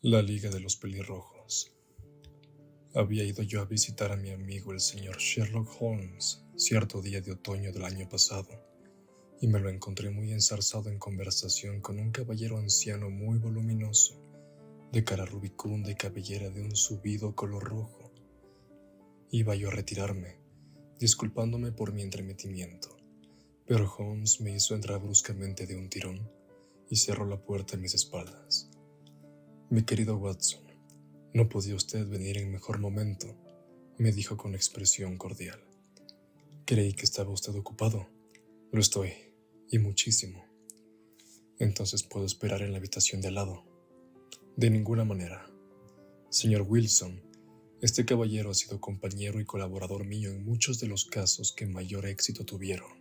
La Liga de los Pelirrojos. Había ido yo a visitar a mi amigo el señor Sherlock Holmes cierto día de otoño del año pasado, y me lo encontré muy enzarzado en conversación con un caballero anciano muy voluminoso, de cara rubicunda y cabellera de un subido color rojo. Iba yo a retirarme, disculpándome por mi entremetimiento, pero Holmes me hizo entrar bruscamente de un tirón y cerró la puerta a mis espaldas. Mi querido Watson, no podía usted venir en mejor momento, me dijo con expresión cordial. Creí que estaba usted ocupado. Lo estoy, y muchísimo. Entonces puedo esperar en la habitación de al lado. De ninguna manera. Señor Wilson, este caballero ha sido compañero y colaborador mío en muchos de los casos que mayor éxito tuvieron,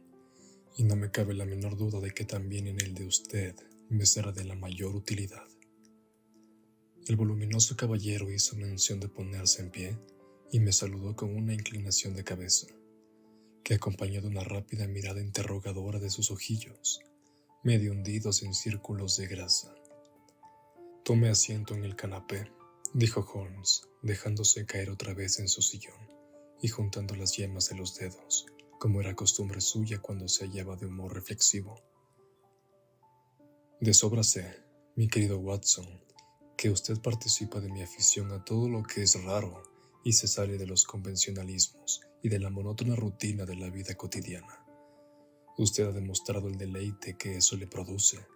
y no me cabe la menor duda de que también en el de usted me será de la mayor utilidad. El voluminoso caballero hizo mención de ponerse en pie y me saludó con una inclinación de cabeza, que acompañó de una rápida mirada interrogadora de sus ojillos, medio hundidos en círculos de grasa. Tome asiento en el canapé, dijo Holmes, dejándose caer otra vez en su sillón y juntando las yemas de los dedos, como era costumbre suya cuando se hallaba de humor reflexivo. De sobra sé, mi querido Watson, que usted participa de mi afición a todo lo que es raro y se sale de los convencionalismos y de la monótona rutina de la vida cotidiana. Usted ha demostrado el deleite que eso le produce,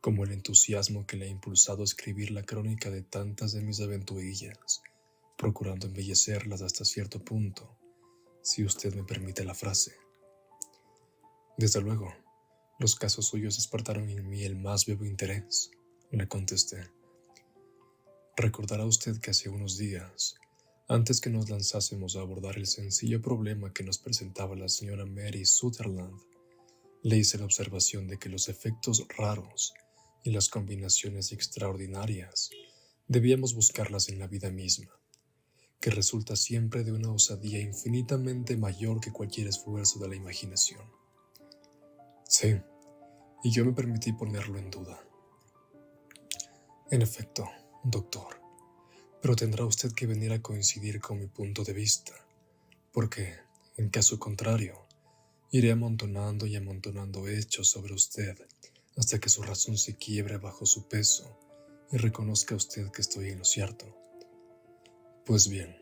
como el entusiasmo que le ha impulsado a escribir la crónica de tantas de mis aventurillas, procurando embellecerlas hasta cierto punto, si usted me permite la frase. Desde luego, los casos suyos despertaron en mí el más vivo interés, le contesté. Recordará usted que hace unos días, antes que nos lanzásemos a abordar el sencillo problema que nos presentaba la señora Mary Sutherland, le hice la observación de que los efectos raros y las combinaciones extraordinarias debíamos buscarlas en la vida misma, que resulta siempre de una osadía infinitamente mayor que cualquier esfuerzo de la imaginación. Sí, y yo me permití ponerlo en duda. En efecto, doctor, pero tendrá usted que venir a coincidir con mi punto de vista, porque, en caso contrario, iré amontonando y amontonando hechos sobre usted hasta que su razón se quiebre bajo su peso y reconozca usted que estoy en lo cierto. Pues bien,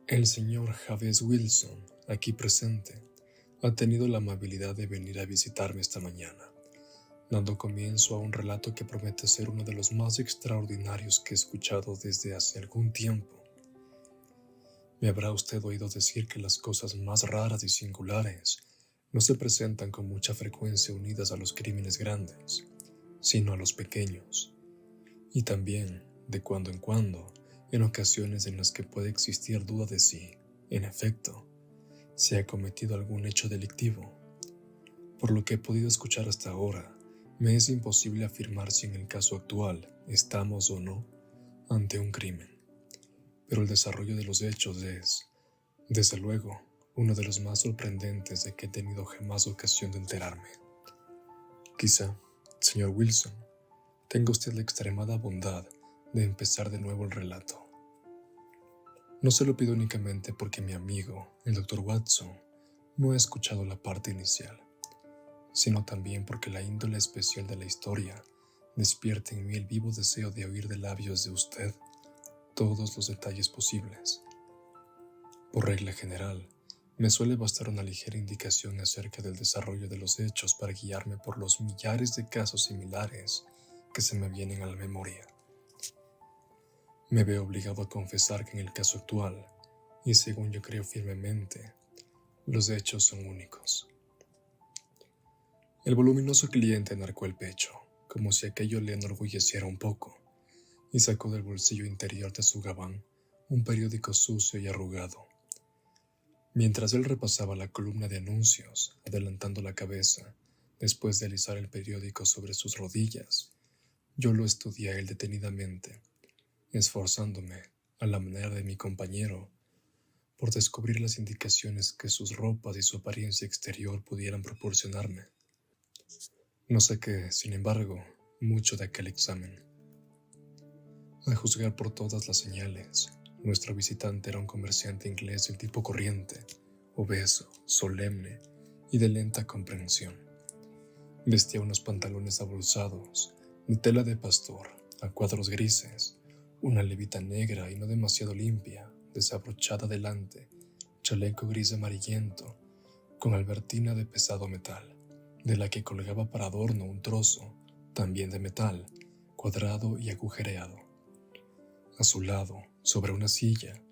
el señor Jabez Wilson, aquí presente, ha tenido la amabilidad de venir a visitarme esta mañana, dando comienzo a un relato que promete ser uno de los más extraordinarios que he escuchado desde hace algún tiempo. Me habrá usted oído decir que las cosas más raras y singulares no se presentan con mucha frecuencia unidas a los crímenes grandes, sino a los pequeños, y también, de cuando en cuando, en ocasiones en las que puede existir duda de si, en efecto, se ha cometido algún hecho delictivo. Por lo que he podido escuchar hasta ahora, me es imposible afirmar si en el caso actual estamos o no ante un crimen. Pero el desarrollo de los hechos es, desde luego, uno de los más sorprendentes de que he tenido jamás ocasión de enterarme. Quizá, señor Wilson, tenga usted la extremada bondad de empezar de nuevo el relato. No se lo pido únicamente porque mi amigo, el Dr. Watson, no ha escuchado la parte inicial, sino también porque la índole especial de la historia despierta en mí el vivo deseo de oír de labios de usted todos los detalles posibles. Por regla general, me suele bastar una ligera indicación acerca del desarrollo de los hechos para guiarme por los millares de casos similares que se me vienen a la memoria. Me veo obligado a confesar que en el caso actual, y según yo creo firmemente, los hechos son únicos. El voluminoso cliente enarcó el pecho, como si aquello le enorgulleciera un poco, y sacó del bolsillo interior de su gabán un periódico sucio y arrugado. Mientras él repasaba la columna de anuncios, adelantando la cabeza, después de alisar el periódico sobre sus rodillas, yo lo estudié a él detenidamente, esforzándome, a la manera de mi compañero, por descubrir las indicaciones que sus ropas y su apariencia exterior pudieran proporcionarme. No saqué, sin embargo, mucho de aquel examen. A juzgar por todas las señales, nuestro visitante era un comerciante inglés del tipo corriente, obeso, solemne y de lenta comprensión. Vestía unos pantalones abulsados, de tela de pastor, a cuadros grises, una levita negra y no demasiado limpia, desabrochada delante, chaleco gris amarillento, con albertina de pesado metal, de la que colgaba para adorno un trozo, también de metal, cuadrado y agujereado. A su lado, sobre una silla,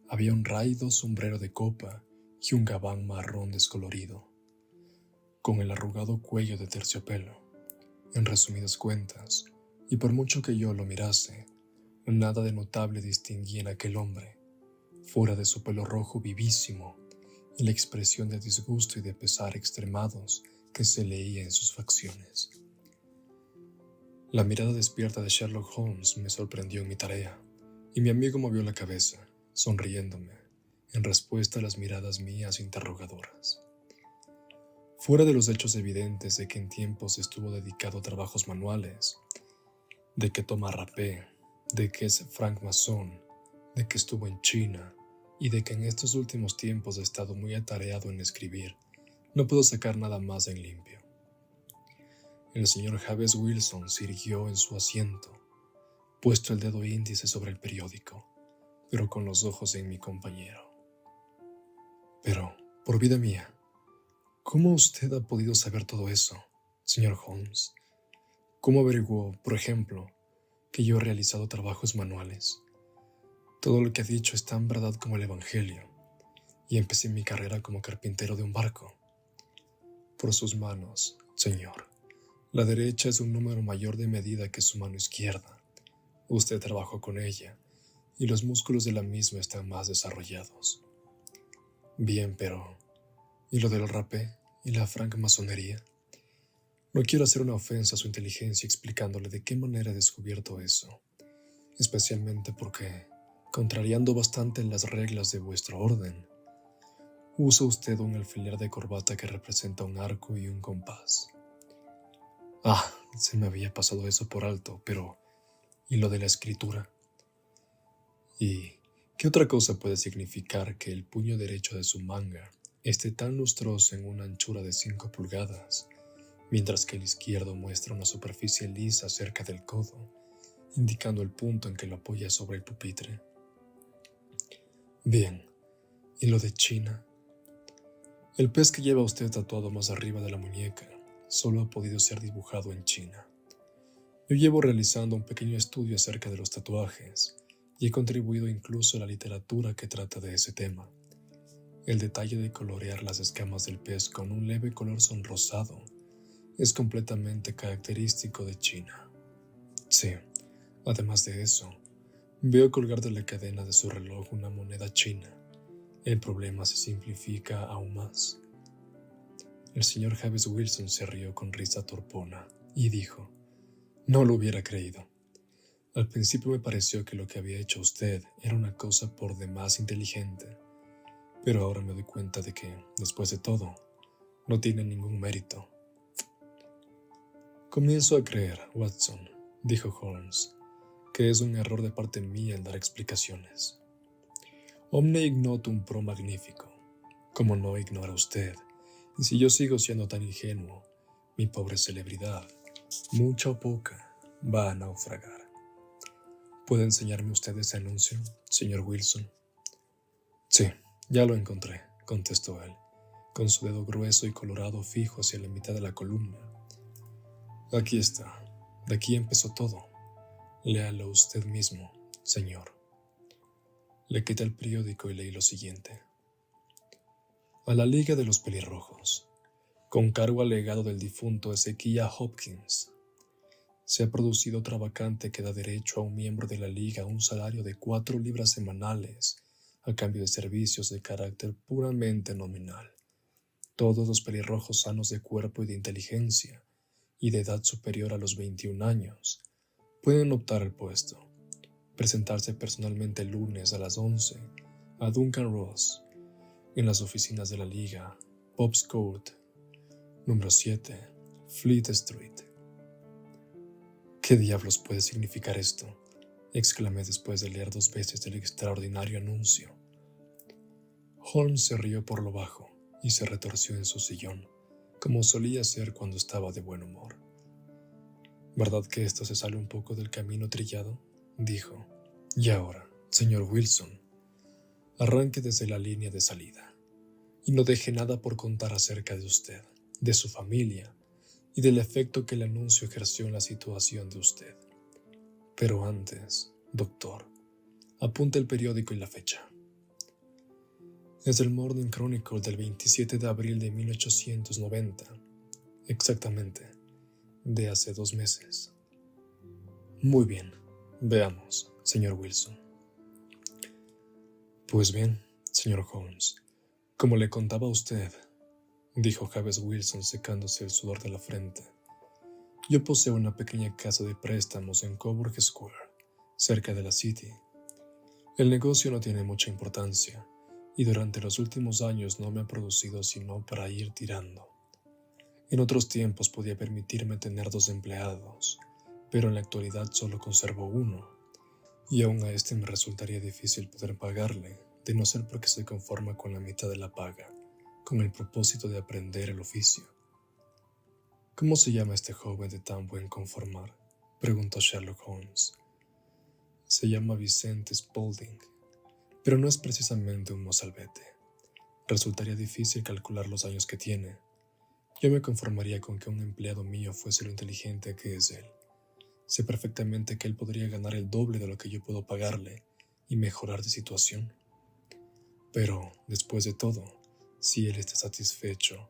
había un raído sombrero de copa y un gabán marrón descolorido, con el arrugado cuello de terciopelo. En resumidas cuentas, y por mucho que yo lo mirase, nada de notable distinguía en aquel hombre, fuera de su pelo rojo vivísimo y la expresión de disgusto y de pesar extremados que se leía en sus facciones. La mirada despierta de Sherlock Holmes me sorprendió en mi tarea, y mi amigo movió la cabeza, sonriéndome, en respuesta a las miradas mías interrogadoras. Fuera de los hechos evidentes de que en tiempos estuvo dedicado a trabajos manuales, de que toma rapé, de que es francmasón, de que estuvo en China y de que en estos últimos tiempos ha estado muy atareado en escribir, no puedo sacar nada más en limpio. El señor Jabez Wilson se irguió en su asiento, puesto el dedo índice sobre el periódico, pero con los ojos en mi compañero. Pero, por vida mía, ¿cómo usted ha podido saber todo eso, señor Holmes? ¿Cómo averiguó, por ejemplo, que yo he realizado trabajos manuales? Todo lo que ha dicho es tan verdad como el Evangelio, y empecé mi carrera como carpintero de un barco. Por sus manos, señor, la derecha es un número mayor de medida que su mano izquierda. Usted trabajó con ella, y los músculos de la misma están más desarrollados. Bien, pero ¿y lo del rapé y la francmasonería? No quiero hacer una ofensa a su inteligencia explicándole de qué manera he descubierto eso, especialmente porque, contrariando bastante las reglas de vuestro orden, usa usted un alfiler de corbata que representa un arco y un compás. Se me había pasado eso por alto, pero ¿y lo de la escritura? ¿Y qué otra cosa puede significar que el puño derecho de su manga esté tan lustroso en una anchura de 5 pulgadas, mientras que el izquierdo muestra una superficie lisa cerca del codo, indicando el punto en que lo apoya sobre el pupitre? Bien, ¿y lo de China? El pez que lleva usted tatuado más arriba de la muñeca solo ha podido ser dibujado en China. Yo llevo realizando un pequeño estudio acerca de los tatuajes y he contribuido incluso a la literatura que trata de ese tema. El detalle de colorear las escamas del pez con un leve color sonrosado es completamente característico de China. Sí, además de eso, veo colgar de la cadena de su reloj una moneda china. El problema se simplifica aún más. El señor Jabez Wilson se rió con risa torpona y dijo: «No lo hubiera creído. Al principio me pareció que lo que había hecho usted era una cosa por demás inteligente, pero ahora me doy cuenta de que, después de todo, no tiene ningún mérito». «Comienzo a creer, Watson», dijo Holmes, «que es un error de parte mía el dar explicaciones. Omne ignotum pro magnifico, como no ignora usted, y si yo sigo siendo tan ingenuo, mi pobre celebridad, mucha o poca, va a naufragar. ¿Puede enseñarme usted ese anuncio, señor Wilson?» «Sí, ya lo encontré», contestó él, con su dedo grueso y colorado fijo hacia la mitad de la columna. «Aquí está. De aquí empezó todo. Léalo usted mismo, señor». Le quité el periódico y leí lo siguiente: «A la Liga de los Pelirrojos, con cargo alegado del difunto Ezequiah Hopkins, se ha producido otra vacante que da derecho a un miembro de la Liga a un salario de 4 libras semanales a cambio de servicios de carácter puramente nominal. Todos los pelirrojos sanos de cuerpo y de inteligencia y de edad superior a los 21 años pueden optar al puesto. Presentarse personalmente el lunes a las 11 a Duncan Ross, en las oficinas de la Liga, Pops Court, número 7, Fleet Street». «¿Qué diablos puede significar esto?», exclamé después de leer 2 veces el extraordinario anuncio. Holmes se rió por lo bajo y se retorció en su sillón, como solía hacer cuando estaba de buen humor. ¿Verdad que esto se sale un poco del camino trillado?, dijo. Y ahora, señor Wilson, arranque desde la línea de salida y no deje nada por contar acerca de usted, de su familia y del efecto que el anuncio ejerció en la situación de usted. Pero antes, doctor, apunte el periódico y la fecha. Es el Morning Chronicle del 27 de abril de 1890, exactamente, de hace 2 meses. Muy bien, veamos, señor Wilson. Pues bien, señor Holmes, como le contaba a usted, dijo James Wilson secándose el sudor de la frente, yo poseo una pequeña casa de préstamos en Coburg Square, cerca de la City. El negocio no tiene mucha importancia y durante los últimos años no me ha producido sino para ir tirando. En otros tiempos podía permitirme tener 2 empleados, pero en la actualidad solo conservo 1, y aún a este me resultaría difícil poder pagarle, de no ser porque se conforma con la mitad de la paga, con el propósito de aprender el oficio. ¿Cómo se llama este joven de tan buen conformar?, preguntó Sherlock Holmes. Se llama Vicente Spaulding, pero no es precisamente un mozalbete. Resultaría difícil calcular los años que tiene. Yo me conformaría con que un empleado mío fuese lo inteligente que es él. Sé perfectamente que él podría ganar el doble de lo que yo puedo pagarle y mejorar de situación. Pero, después de todo, si él está satisfecho,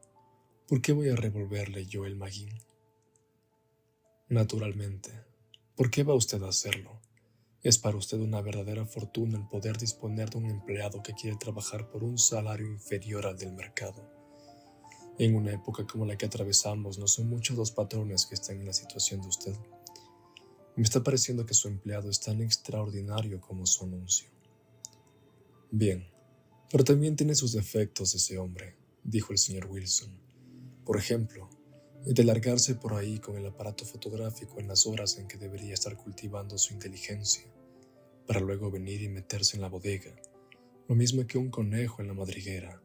¿por qué voy a revolverle yo el maguín? Naturalmente. ¿Por qué va usted a hacerlo? Es para usted una verdadera fortuna el poder disponer de un empleado que quiere trabajar por un salario inferior al del mercado. En una época como la que atravesamos, no son muchos los patrones que están en la situación de usted. Me está pareciendo que su empleado es tan extraordinario como su anuncio. Bien, pero también tiene sus defectos ese hombre, dijo el señor Wilson. Por ejemplo, el de largarse por ahí con el aparato fotográfico en las horas en que debería estar cultivando su inteligencia, para luego venir y meterse en la bodega, lo mismo que un conejo en la madriguera,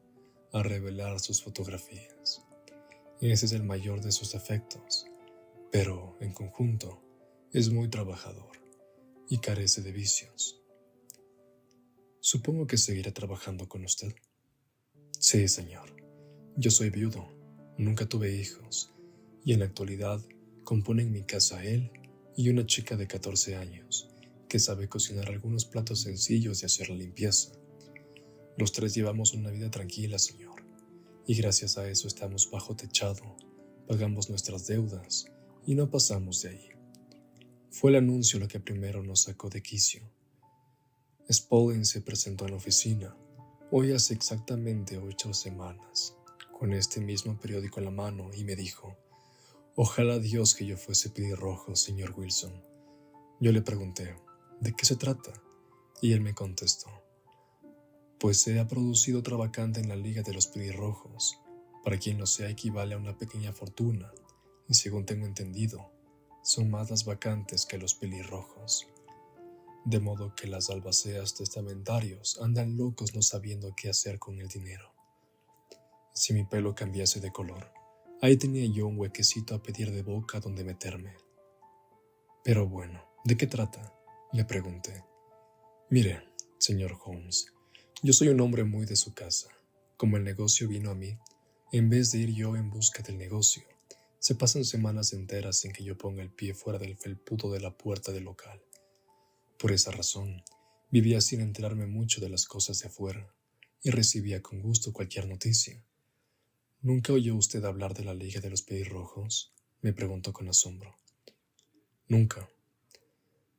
a revelar sus fotografías. Ese es el mayor de sus defectos, pero, en conjunto, es muy trabajador y carece de vicios. Supongo que seguirá trabajando con usted. Sí, señor. Yo soy viudo, nunca tuve hijos, y en la actualidad componen mi casa él y una chica de 14 años, que sabe cocinar algunos platos sencillos y hacer la limpieza. Los 3 llevamos una vida tranquila, señor, y gracias a eso estamos bajo techado, pagamos nuestras deudas y no pasamos de ahí. Fue el anuncio lo que primero nos sacó de quicio. Spaulding se presentó en la oficina, hoy hace exactamente 8 semanas, con este mismo periódico en la mano, y me dijo: «Ojalá Dios que yo fuese pelirrojo, señor Wilson». Yo le pregunté: «¿De qué se trata?», y él me contestó: «Pues se ha producido otra vacante en la Liga de los Pelirrojos. Para quien lo sea equivale a una pequeña fortuna, y según tengo entendido, son más las vacantes que los pelirrojos. De modo que las albaceas testamentarios andan locos no sabiendo qué hacer con el dinero. Si mi pelo cambiase de color, ahí tenía yo un huequecito a pedir de boca donde meterme». «Pero bueno, ¿de qué trata?», le pregunté. «Mire, señor Holmes, yo soy un hombre muy de su casa. Como el negocio vino a mí, en vez de ir yo en busca del negocio, se pasan semanas enteras sin que yo ponga el pie fuera del felpudo de la puerta del local. Por esa razón, vivía sin enterarme mucho de las cosas de afuera y recibía con gusto cualquier noticia». «¿Nunca oyó usted hablar de la Liga de los Pelirrojos?», me preguntó con asombro. «Nunca».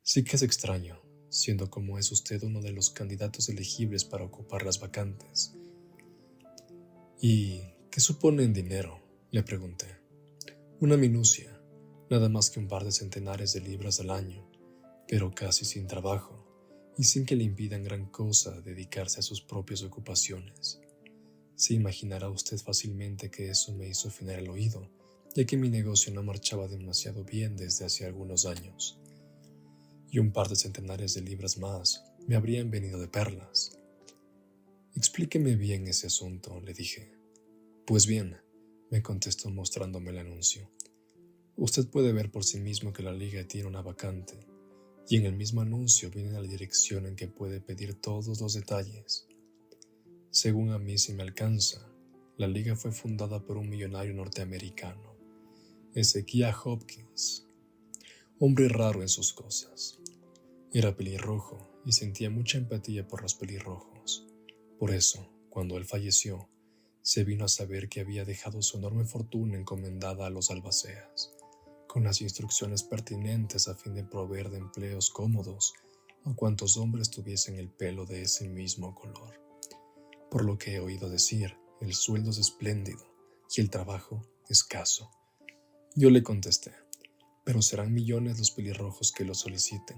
«Sí que es extraño, siendo como es usted uno de los candidatos elegibles para ocupar las vacantes». «¿Y qué supone en dinero?», le pregunté. «Una minucia, nada más que un par de centenares de libras al año, pero casi sin trabajo y sin que le impidan gran cosa dedicarse a sus propias ocupaciones. Se imaginará usted fácilmente que eso me hizo afinar el oído, ya que mi negocio no marchaba demasiado bien desde hace algunos años. y un par de centenares de libras más me habrían venido de perlas. Explíqueme bien ese asunto, le dije. Pues bien, me contestó mostrándome el anuncio. Usted puede ver por sí mismo que la liga tiene una vacante, y en el mismo anuncio viene la dirección en que puede pedir todos los detalles. Según a mí si me alcanza, la liga fue fundada por un millonario norteamericano, Ezequiah Hopkins, hombre raro en sus cosas. Era pelirrojo y sentía mucha empatía por los pelirrojos. Por eso, cuando él falleció, se vino a saber que había dejado su enorme fortuna encomendada a los albaceas, con las instrucciones pertinentes a fin de proveer de empleos cómodos a cuantos hombres tuviesen el pelo de ese mismo color. Por lo que he oído decir, el sueldo es espléndido y el trabajo escaso. Yo le contesté, pero serán millones los pelirrojos que lo soliciten.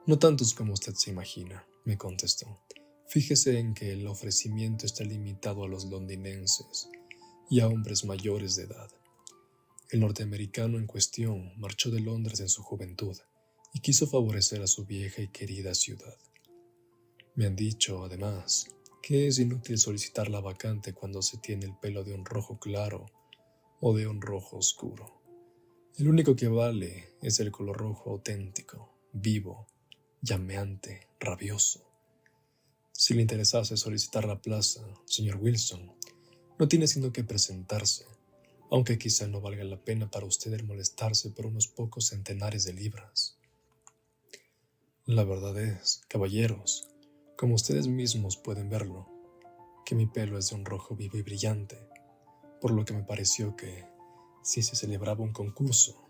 No tantos como usted se imagina, me contestó. Fíjese en que el ofrecimiento está limitado a los londinenses y a hombres mayores de edad. El norteamericano en cuestión marchó de Londres en su juventud y quiso favorecer a su vieja y querida ciudad. Me han dicho, además, que es inútil solicitar la vacante cuando se tiene el pelo de un rojo claro o de un rojo oscuro. El único que vale es el color rojo auténtico, vivo, llameante, rabioso. Si le interesase solicitar la plaza, señor Wilson, no tiene sino que presentarse, aunque quizá no valga la pena para usted el molestarse por unos pocos centenares de libras. La verdad es, caballeros, como ustedes mismos pueden verlo, que mi pelo es de un rojo vivo y brillante, por lo que me pareció que, si se celebraba un concurso,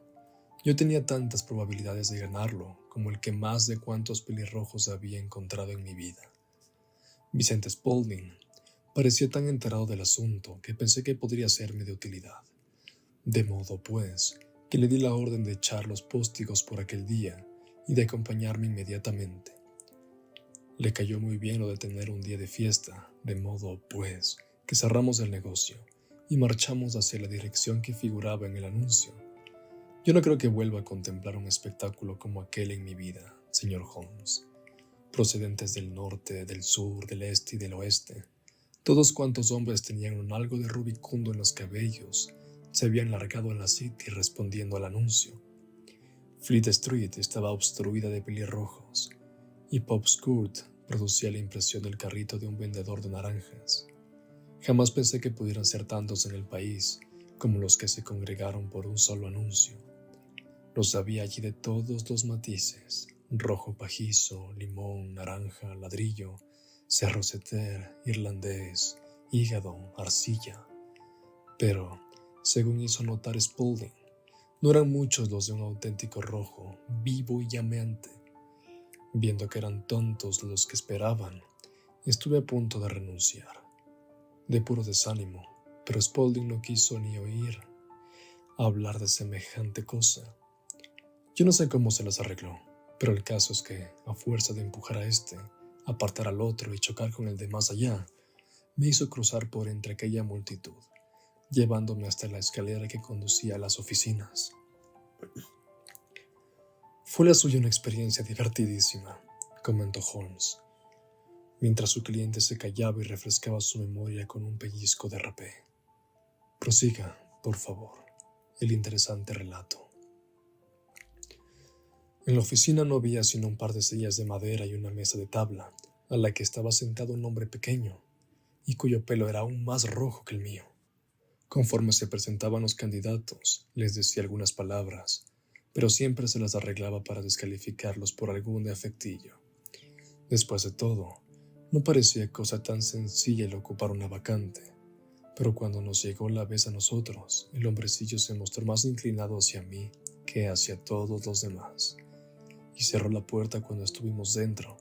yo tenía tantas probabilidades de ganarlo como el que más de cuantos pelirrojos había encontrado en mi vida. Vicente Spaulding parecía tan enterado del asunto que pensé que podría serme de utilidad. De modo, pues, que le di la orden de echar los póstigos por aquel día y de acompañarme inmediatamente. Le cayó muy bien lo de tener un día de fiesta, de modo, pues, que cerramos el negocio y marchamos hacia la dirección que figuraba en el anuncio. Yo no creo que vuelva a contemplar un espectáculo como aquel en mi vida, señor Holmes. Procedentes del norte, del sur, del este y del oeste, todos cuantos hombres tenían un algo de rubicundo en los cabellos, se habían largado a la City respondiendo al anuncio. Fleet Street estaba obstruida de pelirrojos, y Pop's Court producía la impresión del carrito de un vendedor de naranjas. Jamás pensé que pudieran ser tantos en el país como los que se congregaron por un solo anuncio. Los había allí de todos los matices: rojo pajizo, limón, naranja, ladrillo, cerroseter, irlandés, hígado, arcilla. Pero, según hizo notar Spaulding, no eran muchos los de un auténtico rojo, vivo y llameante. Viendo que eran tontos los que esperaban, estuve a punto de renunciar, de puro desánimo, pero Spaulding no quiso ni oír hablar de semejante cosa. Yo no sé cómo se las arregló, pero el caso es que, a fuerza de empujar a este, apartar al otro y chocar con el de más allá, me hizo cruzar por entre aquella multitud, llevándome hasta la escalera que conducía a las oficinas. Fue la suya una experiencia divertidísima, comentó Holmes, mientras su cliente se callaba y refrescaba su memoria con un pellizco de rapé. Prosiga, por favor, el interesante relato. En la oficina no había sino un par de sillas de madera y una mesa de tabla, a la que estaba sentado un hombre pequeño, y cuyo pelo era aún más rojo que el mío. Conforme se presentaban los candidatos, les decía algunas palabras, pero siempre se las arreglaba para descalificarlos por algún defectillo. Después de todo, no parecía cosa tan sencilla el ocupar una vacante, pero cuando nos llegó la vez a nosotros, el hombrecillo se mostró más inclinado hacia mí que hacia todos los demás, y cerró la puerta cuando estuvimos dentro,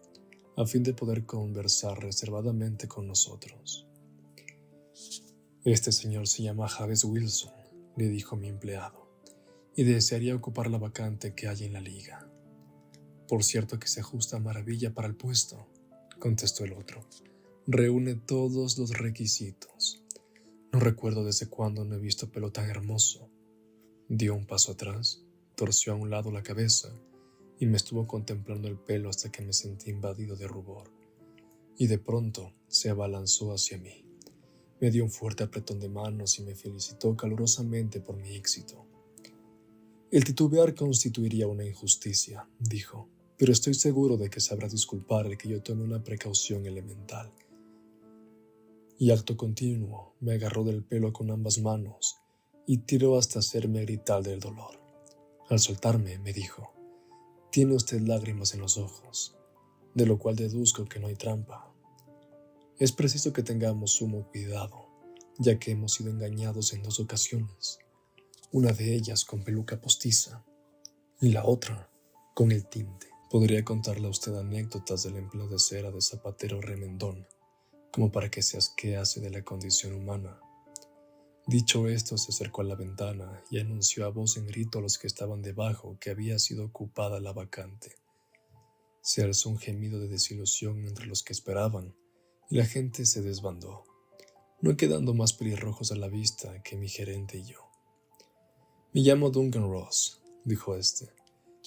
a fin de poder conversar reservadamente con nosotros. Este señor se llama James Wilson, le dijo mi empleado, y desearía ocupar la vacante que hay en la liga. Por cierto que se ajusta a maravilla para el puesto, contestó el otro. Reúne todos los requisitos. No recuerdo desde cuándo no he visto pelo tan hermoso. Dio un paso atrás, torció a un lado la cabeza y me estuvo contemplando el pelo hasta que me sentí invadido de rubor. Y de pronto se abalanzó hacia mí. Me dio un fuerte apretón de manos y me felicitó calurosamente por mi éxito. El titubear constituiría una injusticia, dijo, pero estoy seguro de que sabrá disculpar el que yo tome una precaución elemental. Y acto continuo me agarró del pelo con ambas manos y tiró hasta hacerme gritar del dolor. Al soltarme, me dijo, «Tiene usted lágrimas en los ojos, de lo cual deduzco que no hay trampa. Es preciso que tengamos sumo cuidado, ya que hemos sido engañados en 2 ocasiones, una de ellas con peluca postiza y la otra con el tinte. Podría contarle a usted anécdotas del empleo de cera de zapatero remendón, como para que se asquease de la condición humana». Dicho esto, se acercó a la ventana y anunció a voz en grito a los que estaban debajo que había sido ocupada la vacante. Se alzó un gemido de desilusión entre los que esperaban, y la gente se desbandó, no quedando más pelirrojos a la vista que mi gerente y yo. «Me llamo Duncan Ross», dijo este,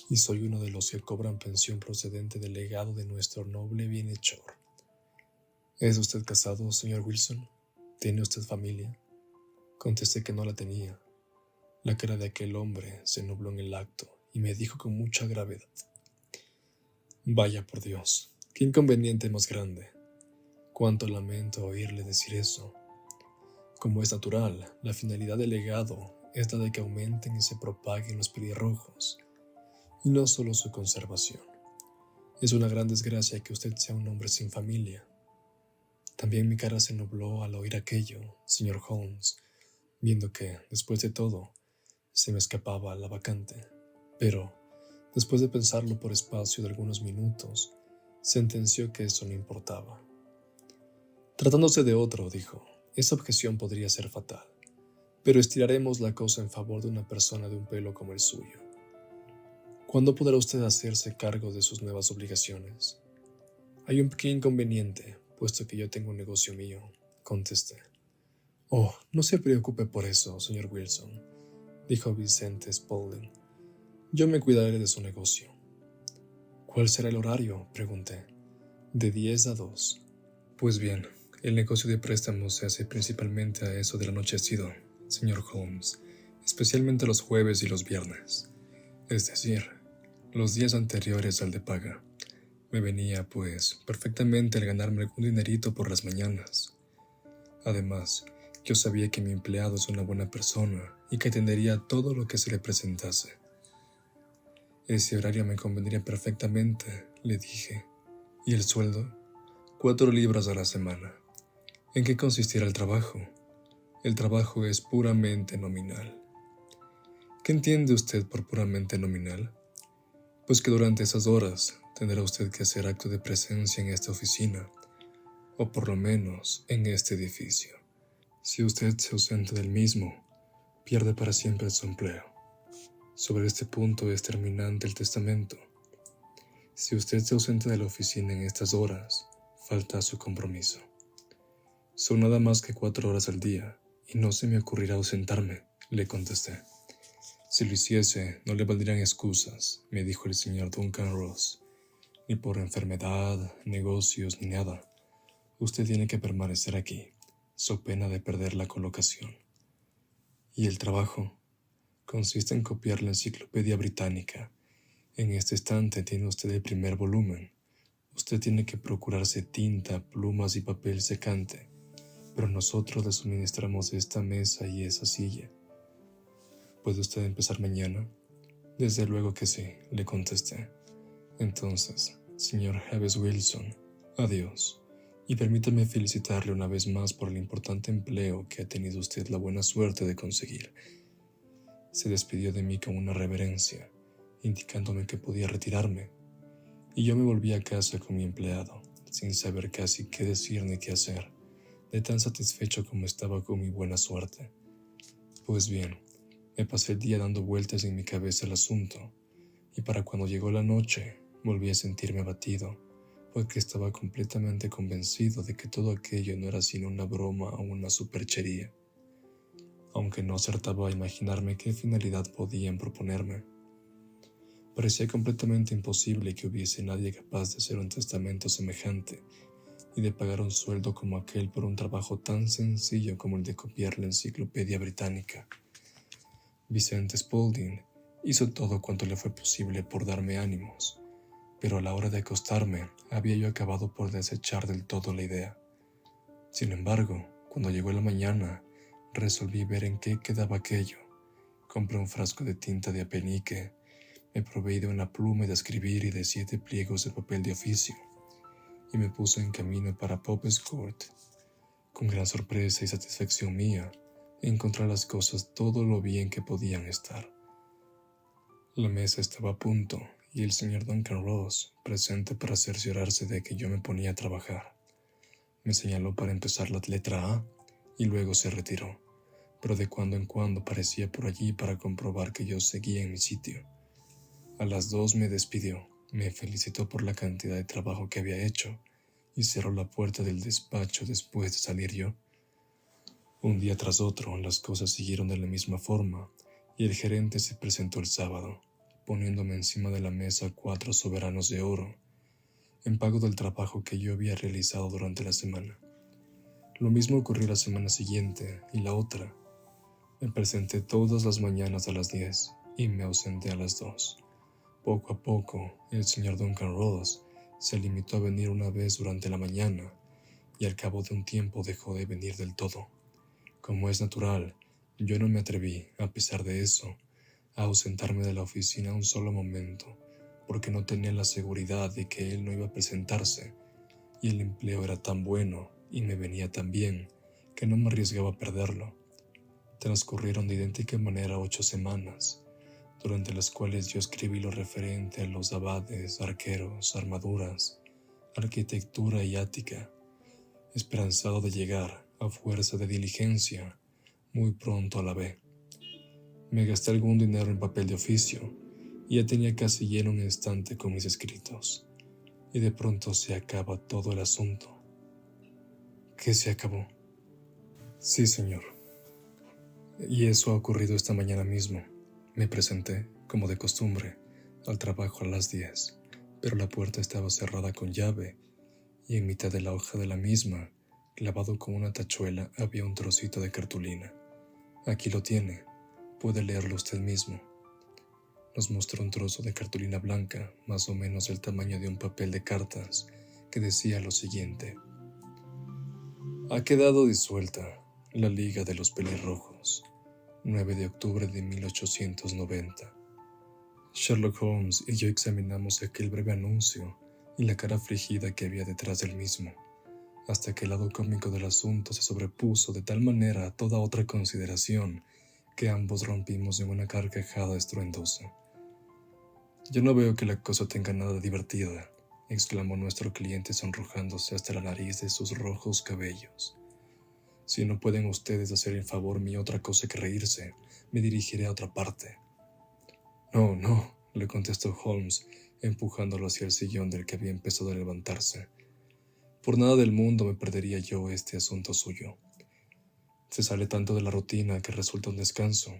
«y soy uno de los que cobran pensión procedente del legado de nuestro noble bienhechor. ¿Es usted casado, señor Wilson? ¿Tiene usted familia?» Contesté que no la tenía. La cara de aquel hombre se nubló en el acto y me dijo con mucha gravedad, «Vaya por Dios, qué inconveniente más grande. Cuánto lamento oírle decir eso. Como es natural, la finalidad del legado es la de que aumenten y se propaguen los pelirrojos, y no solo su conservación. Es una gran desgracia que usted sea un hombre sin familia». También mi cara se nubló al oír aquello, señor Holmes, viendo que, después de todo, se me escapaba la vacante. Pero, después de pensarlo por espacio de algunos minutos, sentenció que eso no importaba. «Tratándose de otro», dijo, «esa objeción podría ser fatal, pero estiraremos la cosa en favor de una persona de un pelo como el suyo. ¿Cuándo podrá usted hacerse cargo de sus nuevas obligaciones?» «Hay un pequeño inconveniente, puesto que yo tengo un negocio mío», contesté. «Oh, no se preocupe por eso, señor Wilson», dijo Vicente Spaulding. «Yo me cuidaré de su negocio». «¿Cuál será el horario?», pregunté. «De 10 a 2. Pues bien, el negocio de préstamos se hace principalmente a eso del anochecido, señor Holmes, especialmente los jueves y los viernes, es decir, los días anteriores al de paga. Me venía, pues, perfectamente el ganarme algún dinerito por las mañanas. Además, yo sabía que mi empleado es una buena persona y que atendería a todo lo que se le presentase. «Ese horario me convendría perfectamente», le dije. «¿Y el sueldo?» 4 libras a la semana. «¿En qué consistirá el trabajo?» «El trabajo es puramente nominal». «¿Qué entiende usted por puramente nominal?» «Pues que durante esas horas tendrá usted que hacer acto de presencia en esta oficina, o por lo menos en este edificio. Si usted se ausenta del mismo, pierde para siempre su empleo. Sobre este punto es terminante el testamento. Si usted se ausenta de la oficina en estas horas, falta a su compromiso». «Son nada más que 4 horas al día, y no se me ocurrirá ausentarme», le contesté. «Si lo hiciese, no le valdrían excusas», me dijo el señor Duncan Ross. «Ni por enfermedad, negocios, ni nada. Usted tiene que permanecer aquí, so pena de perder la colocación». «¿Y el trabajo?» «Consiste en copiar la Enciclopedia Británica. En este estante tiene usted el primer volumen. Usted tiene que procurarse tinta, plumas y papel secante, pero nosotros le suministramos esta mesa y esa silla». «¿Puede usted empezar mañana?» «Desde luego que sí», le contesté. «Entonces, señor Jabez Wilson, adiós, y permítame felicitarle una vez más por el importante empleo que ha tenido usted la buena suerte de conseguir». Se despidió de mí con una reverencia, indicándome que podía retirarme, y yo me volví a casa con mi empleado, sin saber casi qué decir ni qué hacer, de tan satisfecho como estaba con mi buena suerte. Pues bien, me pasé el día dando vueltas en mi cabeza el asunto, y para cuando llegó la noche, volví a sentirme abatido, porque estaba completamente convencido de que todo aquello no era sino una broma o una superchería, aunque no acertaba a imaginarme qué finalidad podían proponerme. Parecía completamente imposible que hubiese nadie capaz de hacer un testamento semejante y de pagar un sueldo como aquel por un trabajo tan sencillo como el de copiar la enciclopedia británica. Vicente Spaulding hizo todo cuanto le fue posible por darme ánimos, pero a la hora de acostarme había yo acabado por desechar del todo la idea. Sin embargo, cuando llegó la mañana, resolví ver en qué quedaba aquello. Compré un frasco de tinta de apenique, me proveí de una pluma de escribir y de 7 pliegos de papel de oficio, y me puse en camino para Pope's Court. Con gran sorpresa y satisfacción mía, encontré las cosas todo lo bien que podían estar. La mesa estaba a punto y el señor Duncan Ross presente para cerciorarse de que yo me ponía a trabajar. Me señaló para empezar la letra A y luego se retiró, pero de cuando en cuando aparecía por allí para comprobar que yo seguía en mi sitio. A las 2 me despidió, me felicitó por la cantidad de trabajo que había hecho y cerró la puerta del despacho después de salir yo. Un día tras otro, las cosas siguieron de la misma forma y el gerente se presentó el sábado, poniéndome encima de la mesa 4 soberanos de oro, en pago del trabajo que yo había realizado durante la semana. Lo mismo ocurrió la semana siguiente y la otra. Me presenté todas las mañanas a las 10 y me ausenté a las 2. Poco a poco, el señor Duncan Ross se limitó a venir una vez durante la mañana y al cabo de un tiempo dejó de venir del todo. Como es natural, yo no me atreví, a pesar de eso, a ausentarme de la oficina un solo momento, porque no tenía la seguridad de que él no iba a presentarse, y el empleo era tan bueno y me venía tan bien que no me arriesgaba a perderlo. Transcurrieron de idéntica manera 8 semanas, durante las cuales yo escribí lo referente a los abades, arqueros, armaduras, arquitectura y ática, esperanzado de llegar, a fuerza de diligencia, muy pronto a la B. Me gasté algún dinero en papel de oficio y ya tenía casi lleno un estante con mis escritos. Y de pronto se acaba todo el asunto. ¿Qué se acabó? Sí, señor. Y eso ha ocurrido esta mañana mismo. Me presenté, como de costumbre, al trabajo a las 10, pero la puerta estaba cerrada con llave y en mitad de la hoja de la misma, clavado con una tachuela, había un trocito de cartulina. Aquí lo tiene, puede leerlo usted mismo. Nos mostró un trozo de cartulina blanca, más o menos del tamaño de un papel de cartas, que decía lo siguiente: ha quedado disuelta la Liga de los Pelirrojos, 9 de octubre de 1890. Sherlock Holmes y yo examinamos aquel breve anuncio y la cara afligida que había detrás del mismo, hasta que el lado cómico del asunto se sobrepuso de tal manera a toda otra consideración que ambos rompimos en una carcajada estruendosa. Yo no veo que la cosa tenga nada divertida, exclamó nuestro cliente sonrojándose hasta la nariz de sus rojos cabellos. Si no pueden ustedes hacer en favor mío otra cosa que reírse, me dirigiré a otra parte. No, no, le contestó Holmes, empujándolo hacia el sillón del que había empezado a levantarse. Por nada del mundo me perdería yo este asunto suyo. Se sale tanto de la rutina que resulta un descanso,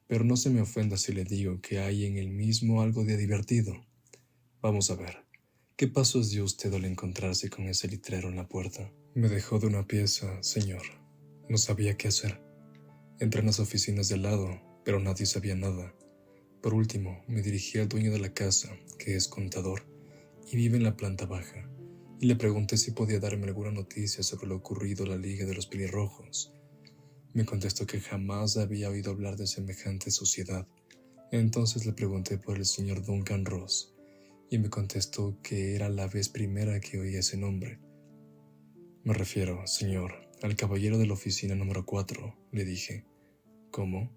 pero no se me ofenda si le digo que hay en él mismo algo de divertido. Vamos a ver, ¿qué pasos dio usted al encontrarse con ese letrero en la puerta? Me dejó de una pieza, señor. No sabía qué hacer. Entré en las oficinas de al lado, pero nadie sabía nada. Por último, me dirigí al dueño de la casa, que es contador, y vive en la planta baja, y le pregunté si podía darme alguna noticia sobre lo ocurrido en la Liga de los Pelirrojos. Me contestó que jamás había oído hablar de semejante sociedad. Entonces le pregunté por el señor Duncan Ross, y me contestó que era la vez primera que oía ese nombre. Me refiero, señor, al caballero de la oficina número 4, le dije. ¿Cómo?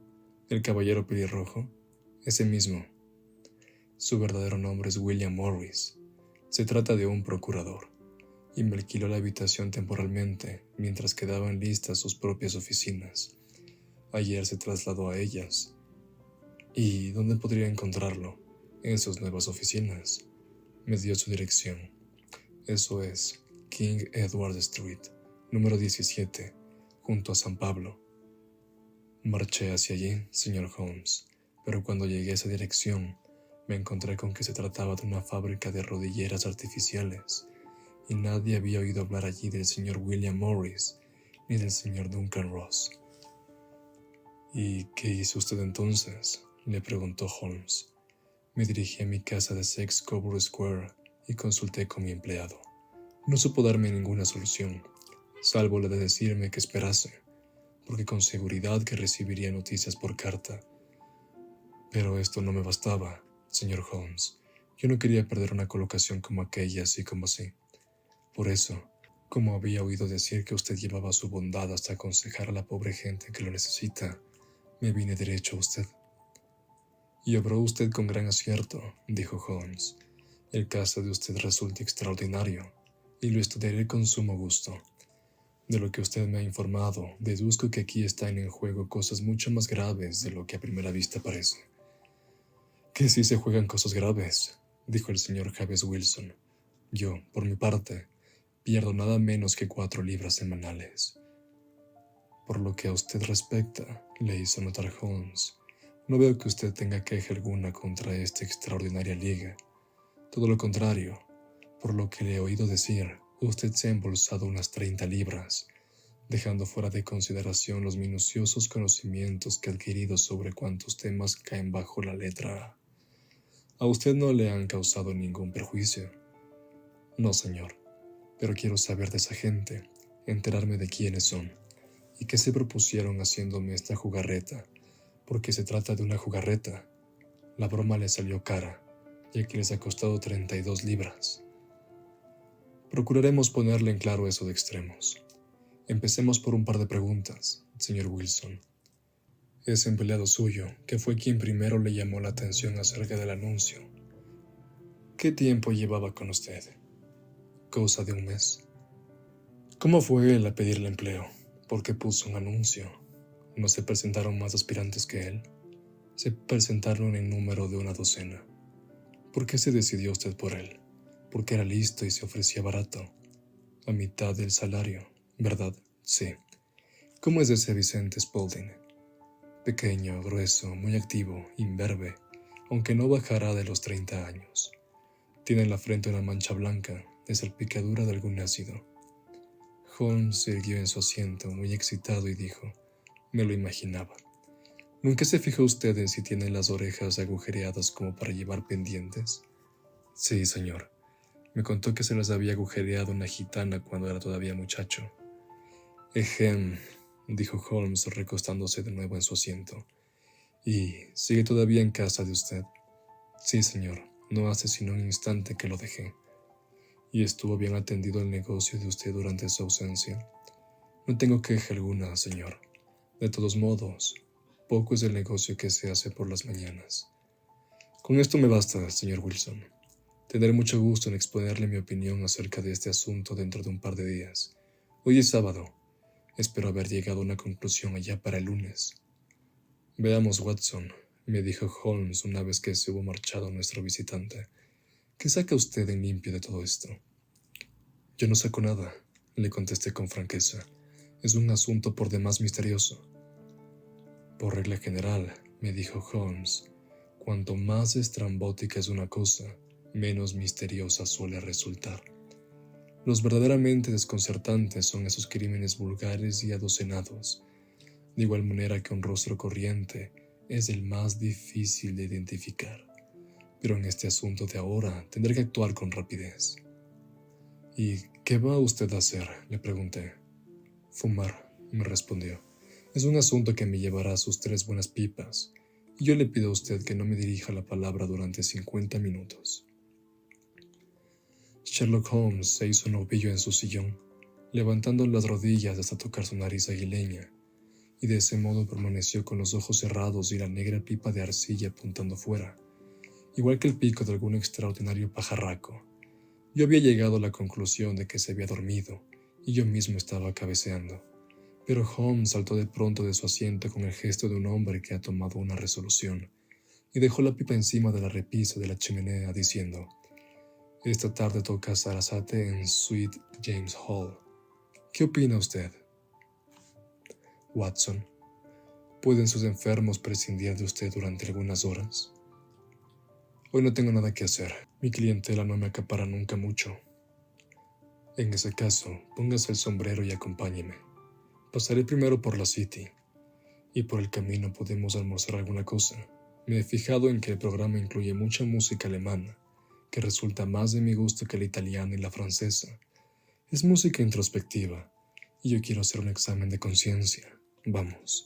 ¿El caballero pelirrojo? Ese mismo. Su verdadero nombre es William Morris. Se trata de un procurador, y me alquiló la habitación temporalmente mientras quedaban listas sus propias oficinas. Ayer se trasladó a ellas. ¿Y dónde podría encontrarlo? En sus nuevas oficinas. Me dio su dirección. Eso es King Edward Street, número 17, junto a San Pablo. Marché hacia allí, señor Holmes, pero cuando llegué a esa dirección, Me encontré con que se trataba de una fábrica de rodilleras artificiales, y nadie había oído hablar allí del señor William Morris ni del señor Duncan Ross. ¿Y qué hizo usted entonces?, le preguntó Holmes. Me dirigí a mi casa de Sex Coburg Square y consulté con mi empleado. No supo darme ninguna solución, salvo la de decirme que esperase, porque con seguridad que recibiría noticias por carta. Pero esto no me bastaba, señor Holmes. Yo no quería perder una colocación como aquella así como así. Por eso, como había oído decir que usted llevaba su bondad hasta aconsejar a la pobre gente que lo necesita, me vine derecho a usted. Y obró usted con gran acierto, dijo Holmes. El caso de usted resulta extraordinario, y lo estudiaré con sumo gusto. De lo que usted me ha informado, deduzco que aquí están en juego cosas mucho más graves de lo que a primera vista parece. Que sí se juegan cosas graves, dijo el señor James Wilson. Yo, por mi parte, pierdo nada menos que 4 libras semanales. Por lo que a usted respecta, le hizo notar Holmes, no veo que usted tenga queja alguna contra esta extraordinaria liga. Todo lo contrario, por lo que le he oído decir, usted se ha embolsado unas 30 libras, dejando fuera de consideración los minuciosos conocimientos que ha adquirido sobre cuántos temas caen bajo la letra A. A usted no le han causado ningún perjuicio. No, señor, pero quiero saber de esa gente, enterarme de quiénes son, y qué se propusieron haciéndome esta jugarreta, porque se trata de una jugarreta. La broma le salió cara, ya que les ha costado 32 libras. Procuraremos ponerle en claro eso de extremos. Empecemos por un par de preguntas, señor Wilson. Ese empleado suyo, que fue quien primero le llamó la atención acerca del anuncio, ¿qué tiempo llevaba con usted? Cosa de un mes. ¿Cómo fue él a pedirle empleo? ¿Por qué puso un anuncio? ¿No se presentaron más aspirantes que él? Se presentaron en número de una docena. ¿Por qué se decidió usted por él? Porque era listo y se ofrecía barato. A mitad del salario, ¿verdad? Sí. ¿Cómo es ese Vicente Spaulding? Pequeño, grueso, muy activo, imberbe, aunque no bajará de los 30 años. Tiene en la frente una mancha blanca, de salpicadura de algún ácido. Holmes se irguió en su asiento, muy excitado, y dijo: me lo imaginaba. ¿Nunca se fijó usted en si tiene las orejas agujereadas como para llevar pendientes? Sí, señor. Me contó que se las había agujereado una gitana cuando era todavía muchacho. Ejem, dijo Holmes recostándose de nuevo en su asiento. ¿Y sigue todavía en casa de usted? Sí, señor. No hace sino un instante que lo dejé. ¿Y estuvo bien atendido el negocio de usted durante su ausencia? No tengo queja alguna, señor. De todos modos, poco es el negocio que se hace por las mañanas. Con esto me basta, señor Wilson. Tendré mucho gusto en exponerle mi opinión acerca de este asunto dentro de un par de días. Hoy es sábado. Espero haber llegado a una conclusión allá para el lunes. Veamos, Watson, me dijo Holmes una vez que se hubo marchado nuestro visitante. ¿Qué saca usted en limpio de todo esto? Yo no saco nada, le contesté con franqueza. Es un asunto por demás misterioso. Por regla general, me dijo Holmes, cuanto más estrambótica es una cosa, menos misteriosa suele resultar. Los verdaderamente desconcertantes son esos crímenes vulgares y adocenados, de igual manera que un rostro corriente es el más difícil de identificar. Pero en este asunto de ahora tendré que actuar con rapidez. ¿Y qué va usted a hacer?, le pregunté. Fumar, me respondió. Es un asunto que me llevará a sus 3 buenas pipas, y yo le pido a usted que no me dirija la palabra durante 50 minutos. Sherlock Holmes se hizo un ovillo en su sillón, levantando las rodillas hasta tocar su nariz aguileña, y de ese modo permaneció con los ojos cerrados y la negra pipa de arcilla apuntando fuera, igual que el pico de algún extraordinario pajarraco. Yo había llegado a la conclusión de que se había dormido, y yo mismo estaba cabeceando. Pero Holmes saltó de pronto de su asiento con el gesto de un hombre que ha tomado una resolución, y dejó la pipa encima de la repisa de la chimenea, diciendo: esta tarde toca Sarasate en Sweet James Hall. ¿Qué opina usted? Watson, ¿pueden sus enfermos prescindir de usted durante algunas horas? Hoy no tengo nada que hacer. Mi clientela no me acapara nunca mucho. En ese caso, póngase el sombrero y acompáñeme. Pasaré primero por la City, y por el camino podemos almorzar alguna cosa. Me he fijado en que el programa incluye mucha música alemana, que resulta más de mi gusto que la italiana y la francesa. Es música introspectiva, y yo quiero hacer un examen de conciencia. Vamos.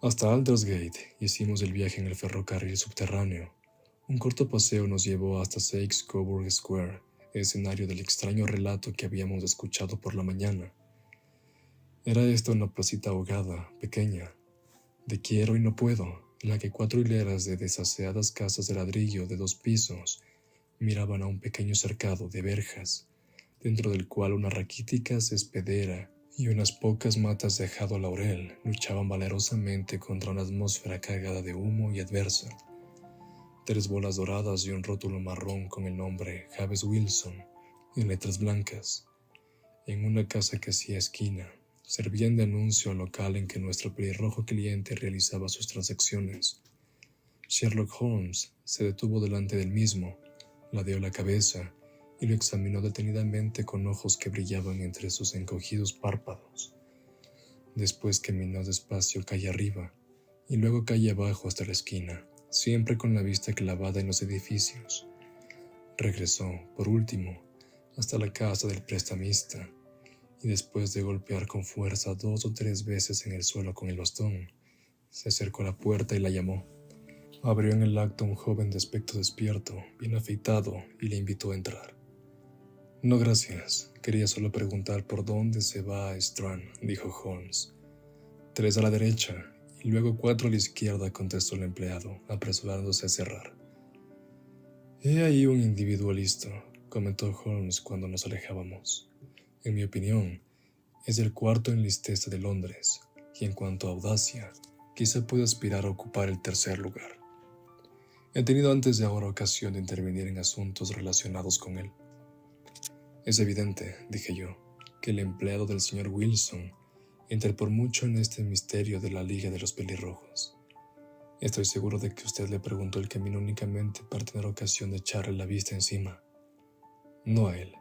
Hasta Aldersgate hicimos el viaje en el ferrocarril subterráneo. Un corto paseo nos llevó hasta Saxe-Coburg Square, escenario del extraño relato que habíamos escuchado por la mañana. Era esta una placita ahogada, pequeña, de quiero y no puedo, en la que 4 hileras de desaseadas casas de ladrillo de 2 pisos miraban a un pequeño cercado de verjas, dentro del cual una raquítica cespedera y unas pocas matas de ajado laurel luchaban valerosamente contra una atmósfera cargada de humo y adversa. 3 bolas doradas y un rótulo marrón con el nombre James Wilson en letras blancas, en una casa que hacía esquina, servían de anuncio al local en que nuestro pelirrojo cliente realizaba sus transacciones. Sherlock Holmes se detuvo delante del mismo, ladeó la cabeza y lo examinó detenidamente con ojos que brillaban entre sus encogidos párpados. Después caminó despacio calle arriba y luego calle abajo hasta la esquina, siempre con la vista clavada en los edificios. Regresó, por último, hasta la casa del prestamista y después de golpear con fuerza 2 o 3 veces en el suelo con el bastón, se acercó a la puerta y la llamó. Abrió en el acto un joven de aspecto despierto, bien afeitado, y le invitó a entrar. No, gracias. Quería solo preguntar por dónde se va a Strand, dijo Holmes. 3 a la derecha, y luego 4 a la izquierda, contestó el empleado, apresurándose a cerrar. He ahí un individualista, comentó Holmes cuando nos alejábamos. En mi opinión, es el 4º en listeza de Londres, y en cuanto a audacia, quizá pueda aspirar a ocupar el 3er lugar. He tenido antes de ahora ocasión de intervenir en asuntos relacionados con él. Es evidente, dije yo, que el empleado del señor Wilson entra por mucho en este misterio de la Liga de los Pelirrojos. Estoy seguro de que usted le preguntó el camino únicamente para tener ocasión de echarle la vista encima. No a él.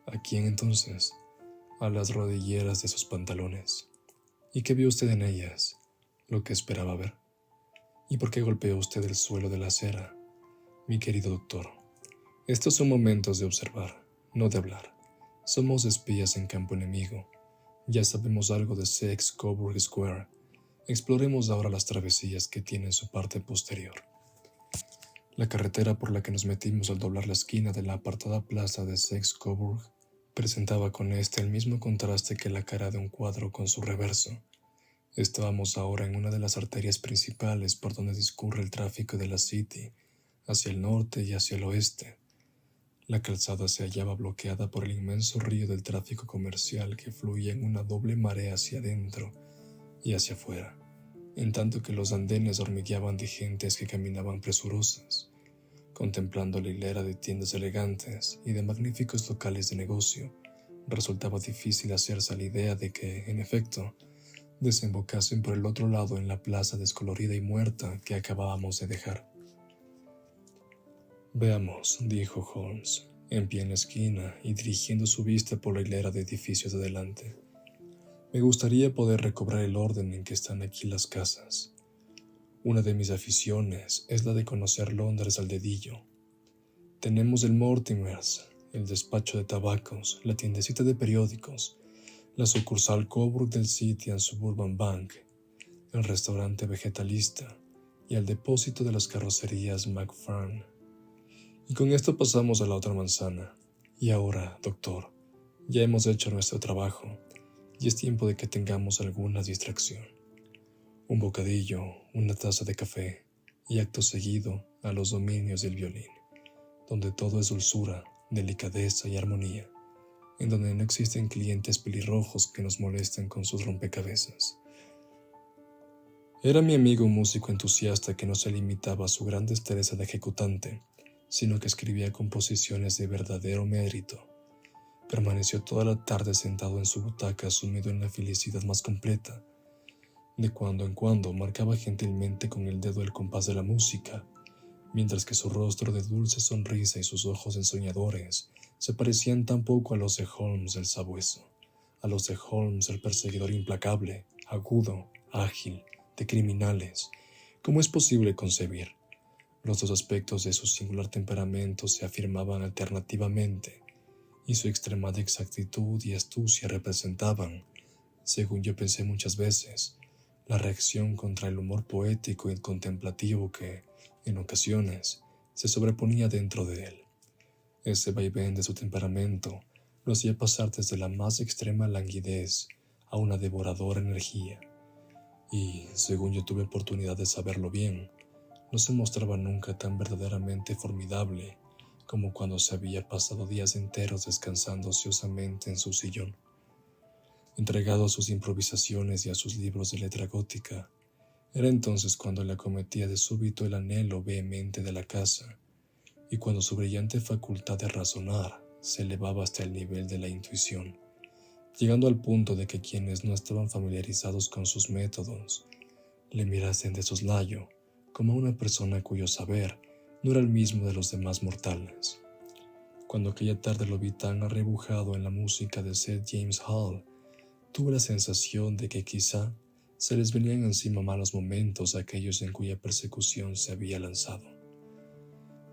¿A quién entonces? A las rodilleras de sus pantalones. ¿Y qué vio usted en ellas? Lo que esperaba ver. ¿Y por qué golpeó usted el suelo de la acera? Mi querido doctor, estos son momentos de observar, no de hablar. Somos espías en campo enemigo. Ya sabemos algo de Saxe-Coburg Square. Exploremos ahora las travesías que tienen su parte posterior. La carretera por la que nos metimos al doblar la esquina de la apartada plaza de Saxe-Coburg presentaba con el mismo contraste que la cara de un cuadro con su reverso. Estábamos ahora en una de las arterias principales por donde discurre el tráfico de la City, hacia el norte y hacia el oeste. La calzada se hallaba bloqueada por el inmenso río del tráfico comercial que fluía en una doble marea hacia adentro y hacia afuera, en tanto que los andenes hormigueaban de gentes que caminaban presurosas, contemplando la hilera de tiendas elegantes y de magníficos locales de negocio. Resultaba difícil hacerse a la idea de que, en efecto, desembocasen por el otro lado en la plaza descolorida y muerta que acabábamos de dejar. Veamos, dijo Holmes, en pie en la esquina y dirigiendo su vista por la hilera de edificios de delante. Me gustaría poder recobrar el orden en que están aquí las casas. Una de mis aficiones es la de conocer Londres al dedillo. Tenemos el Mortimer's, el despacho de tabacos, la tiendecita de periódicos, la sucursal Coburg del City and Suburban Bank, el restaurante vegetalista y el depósito de las carrocerías McFarlane. Y con esto pasamos a la otra manzana. Y ahora, doctor, ya hemos hecho nuestro trabajo y es tiempo de que tengamos alguna distracción. Un bocadillo, una taza de café y acto seguido a los dominios del violín, donde todo es dulzura, delicadeza y armonía, en donde no existen clientes pelirrojos que nos molesten con sus rompecabezas. Era mi amigo un músico entusiasta que no se limitaba a su gran destreza de ejecutante, sino que escribía composiciones de verdadero mérito. Permaneció toda la tarde sentado en su butaca sumido en la felicidad más completa. De cuando en cuando marcaba gentilmente con el dedo el compás de la música, mientras que su rostro de dulce sonrisa y sus ojos ensoñadores se parecían tan poco a los de Holmes el sabueso, a los de Holmes el perseguidor implacable, agudo, ágil, de criminales. ¿Cómo es posible concebir? Los dos aspectos de su singular temperamento se afirmaban alternativamente, y su extremada exactitud y astucia representaban, según yo pensé muchas veces, la reacción contra el humor poético y contemplativo que, en ocasiones, se sobreponía dentro de él. Ese vaivén de su temperamento lo hacía pasar desde la más extrema languidez a una devoradora energía, y, según yo tuve oportunidad de saberlo bien, no se mostraba nunca tan verdaderamente formidable como cuando se había pasado días enteros descansando ociosamente en su sillón. Entregado a sus improvisaciones y a sus libros de letra gótica, era entonces cuando le acometía de súbito el anhelo vehemente de la casa, y cuando su brillante facultad de razonar se elevaba hasta el nivel de la intuición, llegando al punto de que quienes no estaban familiarizados con sus métodos le mirasen de soslayo como a una persona cuyo saber no era el mismo de los demás mortales. Cuando aquella tarde lo vi tan arrebujado en la música de Sir James Hall, tuve la sensación de que quizá se les venían encima malos momentos a aquellos en cuya persecución se había lanzado.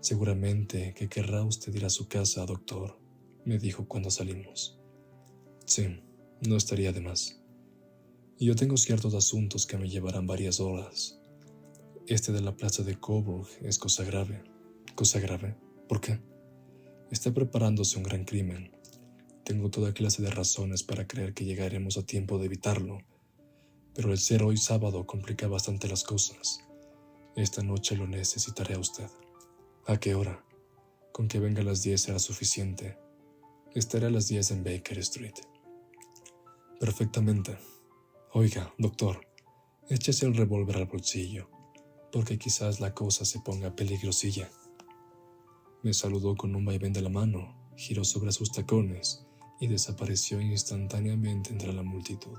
Seguramente que querrá usted ir a su casa, doctor, me dijo cuando salimos. Sí, no estaría de más. Y yo tengo ciertos asuntos que me llevarán varias horas. Este de la plaza de Coburg es cosa grave. ¿Cosa grave? ¿Por qué? Está preparándose un gran crimen. Tengo toda clase de razones para creer que llegaremos a tiempo de evitarlo, pero el ser hoy sábado complica bastante las cosas. Esta noche lo necesitaré a usted. ¿A qué hora? Con que venga a las 10 será suficiente. Estaré a las 10 en Baker Street. Perfectamente. Oiga, doctor, échese el revólver al bolsillo, porque quizás la cosa se ponga peligrosilla. Me saludó con un vaivén de la mano, giró sobre sus tacones y desapareció instantáneamente entre la multitud.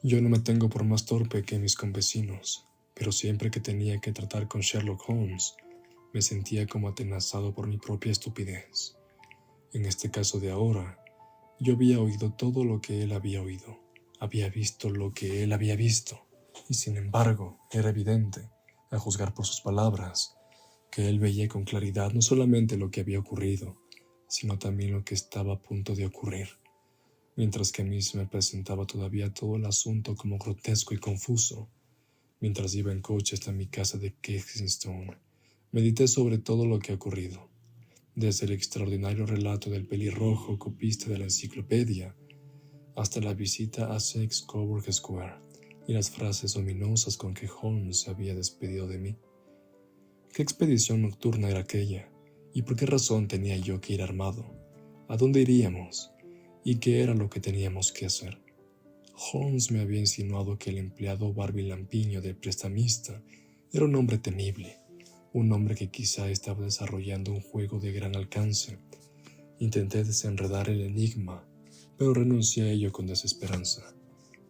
Yo no me tengo por más torpe que mis convecinos, pero siempre que tenía que tratar con Sherlock Holmes, me sentía como atenazado por mi propia estupidez. En este caso de ahora, yo había oído todo lo que él había oído, había visto lo que él había visto, y sin embargo, era evidente, a juzgar por sus palabras, que él veía con claridad no solamente lo que había ocurrido, sino también lo que estaba a punto de ocurrir, mientras que a mí se me presentaba todavía todo el asunto como grotesco y confuso. Mientras iba en coche hasta mi casa de Kensington, medité sobre todo lo que ha ocurrido, desde el extraordinario relato del pelirrojo copista de la enciclopedia hasta la visita a 6 Coburg Square y las frases ominosas con que Holmes se había despedido de mí. ¿Qué expedición nocturna era aquella? ¿Y por qué razón tenía yo que ir armado? ¿A dónde iríamos? ¿Y qué era lo que teníamos que hacer? Holmes me había insinuado que el empleado barbilampiño del prestamista era un hombre temible, un hombre que quizá estaba desarrollando un juego de gran alcance. Intenté desenredar el enigma, pero renuncié a ello con desesperanza,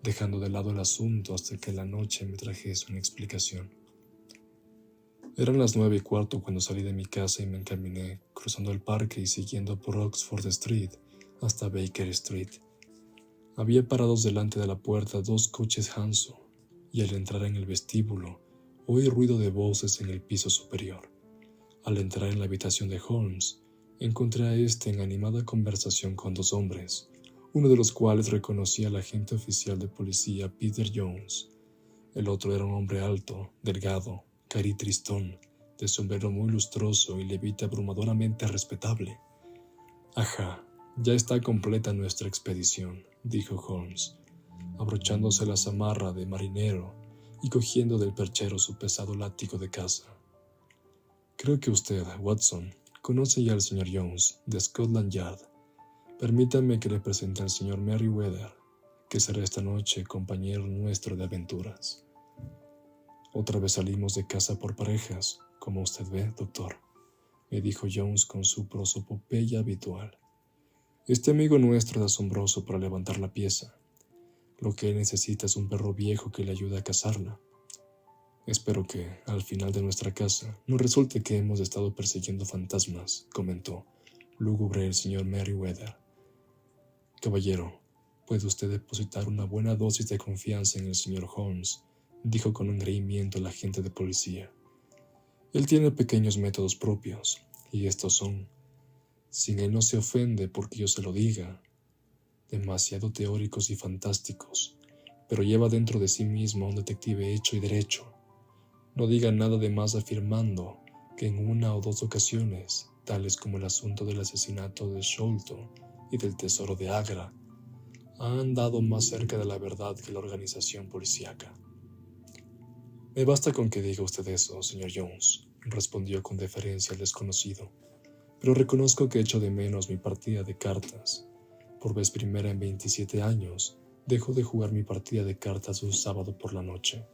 dejando de lado el asunto hasta que la noche me trajese una explicación. Eran las 9:15 cuando salí de mi casa y me encaminé, cruzando el parque y siguiendo por Oxford Street hasta Baker Street. Había parados delante de la puerta 2 coches Hansom, y al entrar en el vestíbulo, oí ruido de voces en el piso superior. Al entrar en la habitación de Holmes, encontré a éste en animada conversación con 2 hombres, uno de los cuales reconocí al agente oficial de policía Peter Jones. El otro era un hombre alto, delgado, caritristón, de sombrero muy lustroso y levita abrumadoramente respetable. «Ajá, ya está completa nuestra expedición», dijo Holmes, abrochándose la zamarra de marinero y cogiendo del perchero su pesado látigo de caza. «Creo que usted, Watson, conoce ya al señor Jones, de Scotland Yard. Permítame que le presente al señor Merryweather, que será esta noche compañero nuestro de aventuras». «Otra vez salimos de casa por parejas, como usted ve, doctor», me dijo Jones con su prosopopeya habitual. «Este amigo nuestro es asombroso para levantar la pieza. Lo que él necesita es un perro viejo que le ayude a cazarla. Espero que, al final de nuestra casa, no resulte que hemos estado persiguiendo fantasmas, comentó, lúgubre el señor Merriweather. Caballero, puede usted depositar una buena dosis de confianza en el señor Holmes, dijo con engreimiento el agente de policía. Él tiene pequeños métodos propios, y estos son, sin él no se ofende porque yo se lo diga, demasiado teóricos y fantásticos, pero lleva dentro de sí mismo a un detective hecho y derecho. No diga nada de más afirmando que en una o dos ocasiones, tales como el asunto del asesinato de Sholto y del tesoro de Agra, ha andado más cerca de la verdad que la organización policíaca. Me basta con que diga usted eso, señor Jones, respondió con deferencia el desconocido, pero reconozco que echo de menos mi partida de cartas. Por vez primera en 27 años, dejo de jugar mi partida de cartas un sábado por la noche.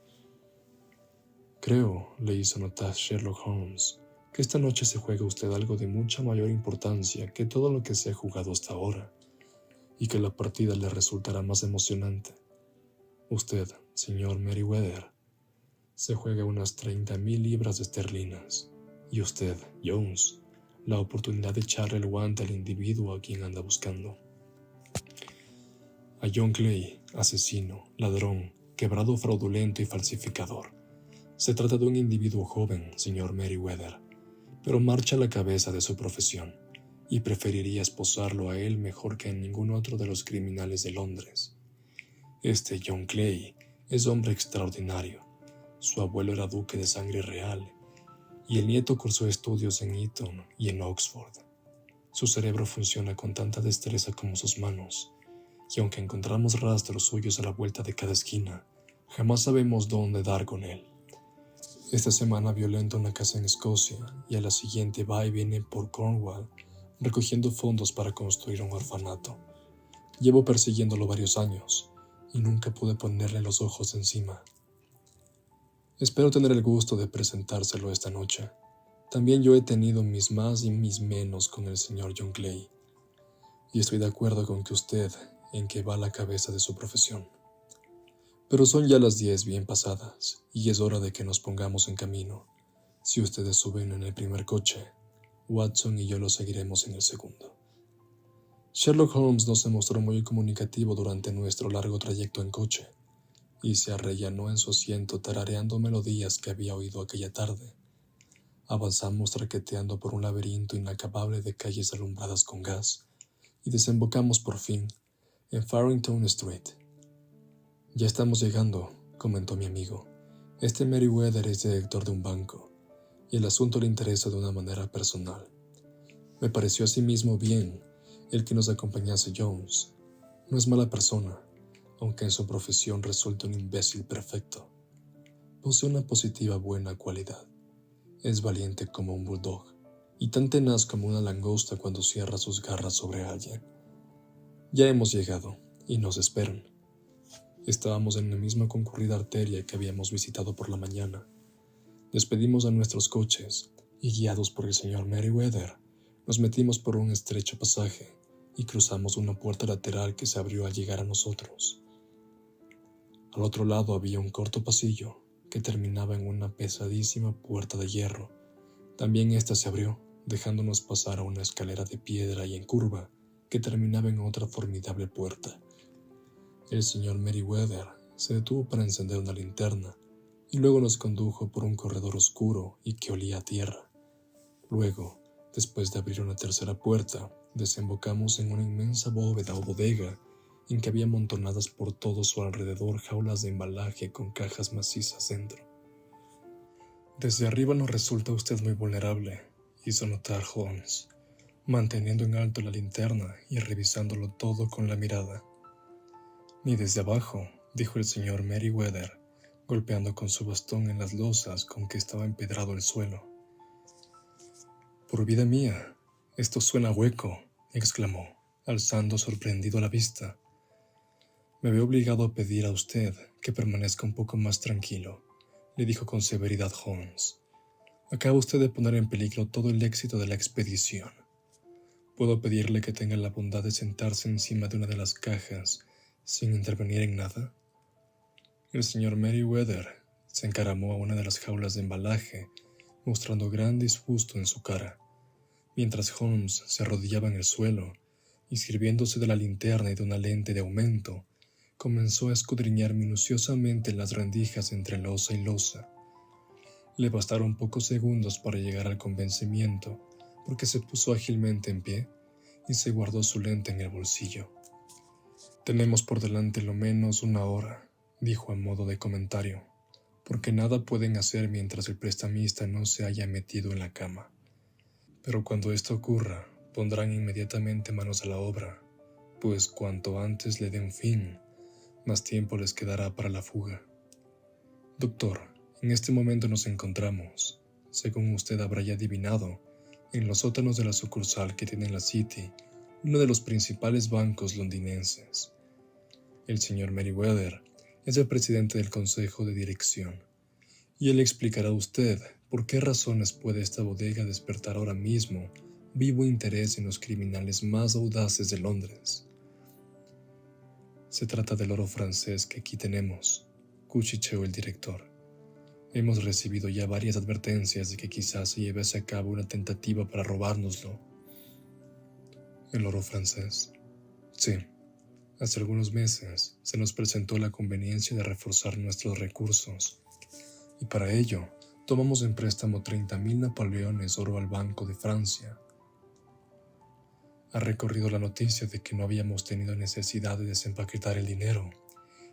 Creo, le hizo notar Sherlock Holmes, que esta noche se juega usted algo de mucha mayor importancia que todo lo que se ha jugado hasta ahora, y que la partida le resultará más emocionante. Usted, señor Merriweather, se juega unas 30,000 libras esterlinas, y usted, Jones, la oportunidad de echarle el guante al individuo a quien anda buscando. A John Clay, asesino, ladrón, quebrado fraudulento y falsificador. Se trata de un individuo joven, señor Merriweather, pero marcha a la cabeza de su profesión, y preferiría esposarlo a él mejor que a ningún otro de los criminales de Londres. Este John Clay es hombre extraordinario. Su abuelo era duque de sangre real, y el nieto cursó estudios en Eton y en Oxford. Su cerebro funciona con tanta destreza como sus manos, y aunque encontramos rastros suyos a la vuelta de cada esquina, jamás sabemos dónde dar con él. Esta semana violenta una casa en Escocia y a la siguiente va y viene por Cornwall recogiendo fondos para construir un orfanato. Llevo persiguiéndolo varios años y nunca pude ponerle los ojos encima. Espero tener el gusto de presentárselo esta noche. También yo he tenido mis más y mis menos con el señor John Clay, y estoy de acuerdo con que usted en que va a la cabeza de su profesión. Pero son ya las 10 bien pasadas, y es hora de que nos pongamos en camino. Si ustedes suben en el primer coche, Watson y yo lo seguiremos en el segundo. Sherlock Holmes no se mostró muy comunicativo durante nuestro largo trayecto en coche, y se arrellanó en su asiento tarareando melodías que había oído aquella tarde. Avanzamos traqueteando por un laberinto inacabable de calles alumbradas con gas, y desembocamos por fin en Farrington Street. Ya estamos llegando, comentó mi amigo. Este Merriweather es director de un banco, y el asunto le interesa de una manera personal. Me pareció asimismo bien el que nos acompañase Jones. No es mala persona, aunque en su profesión resulte un imbécil perfecto. Posee una positiva buena cualidad. Es valiente como un bulldog, y tan tenaz como una langosta cuando cierra sus garras sobre alguien. Ya hemos llegado, y nos esperan. Estábamos en la misma concurrida arteria que habíamos visitado por la mañana. Despedimos a nuestros coches y, guiados por el señor Merriweather, nos metimos por un estrecho pasaje y cruzamos una puerta lateral que se abrió al llegar a nosotros. Al otro lado había un corto pasillo que terminaba en una pesadísima puerta de hierro. También ésta se abrió, dejándonos pasar a una escalera de piedra y en curva que terminaba en otra formidable puerta. El señor Merriweather se detuvo para encender una linterna y luego nos condujo por un corredor oscuro y que olía a tierra. Luego, después de abrir una tercera puerta, desembocamos en una inmensa bóveda o bodega en que había amontonadas por todo su alrededor jaulas de embalaje con cajas macizas dentro. Desde arriba nos resulta usted muy vulnerable, hizo notar Holmes, manteniendo en alto la linterna y revisándolo todo con la mirada. Ni desde abajo, dijo el señor Merriweather, golpeando con su bastón en las losas con que estaba empedrado el suelo. Por vida mía, esto suena hueco, exclamó, alzando sorprendido la vista. Me veo obligado a pedir a usted que permanezca un poco más tranquilo, le dijo con severidad Holmes. Acaba usted de poner en peligro todo el éxito de la expedición. Puedo pedirle que tenga la bondad de sentarse encima de una de las cajas sin intervenir en nada. El señor Merriweather se encaramó a una de las jaulas de embalaje, mostrando gran disgusto en su cara, mientras Holmes se arrodillaba en el suelo y, sirviéndose de la linterna y de una lente de aumento, comenzó a escudriñar minuciosamente las rendijas entre losa y losa. Le bastaron pocos segundos para llegar al convencimiento, porque se puso ágilmente en pie y se guardó su lente en el bolsillo. «Tenemos por delante lo menos una hora», dijo a modo de comentario, «porque nada pueden hacer mientras el prestamista no se haya metido en la cama. Pero cuando esto ocurra, pondrán inmediatamente manos a la obra, pues cuanto antes le den fin, más tiempo les quedará para la fuga. Doctor, en este momento nos encontramos, según usted habrá ya adivinado, en los sótanos de la sucursal que tiene en la City uno de los principales bancos londinenses. El señor Merriweather es el presidente del consejo de dirección, y él explicará a usted por qué razones puede esta bodega despertar ahora mismo vivo interés en los criminales más audaces de Londres. Se trata del oro francés que aquí tenemos, cuchicheó el director. Hemos recibido ya varias advertencias de que quizás se llevase a cabo una tentativa para robárnoslo. ¿El oro francés? Sí. Hace algunos meses se nos presentó la conveniencia de reforzar nuestros recursos, y para ello tomamos en préstamo 30.000 napoleones oro al Banco de Francia. Ha recorrido la noticia de que no habíamos tenido necesidad de desempaquetar el dinero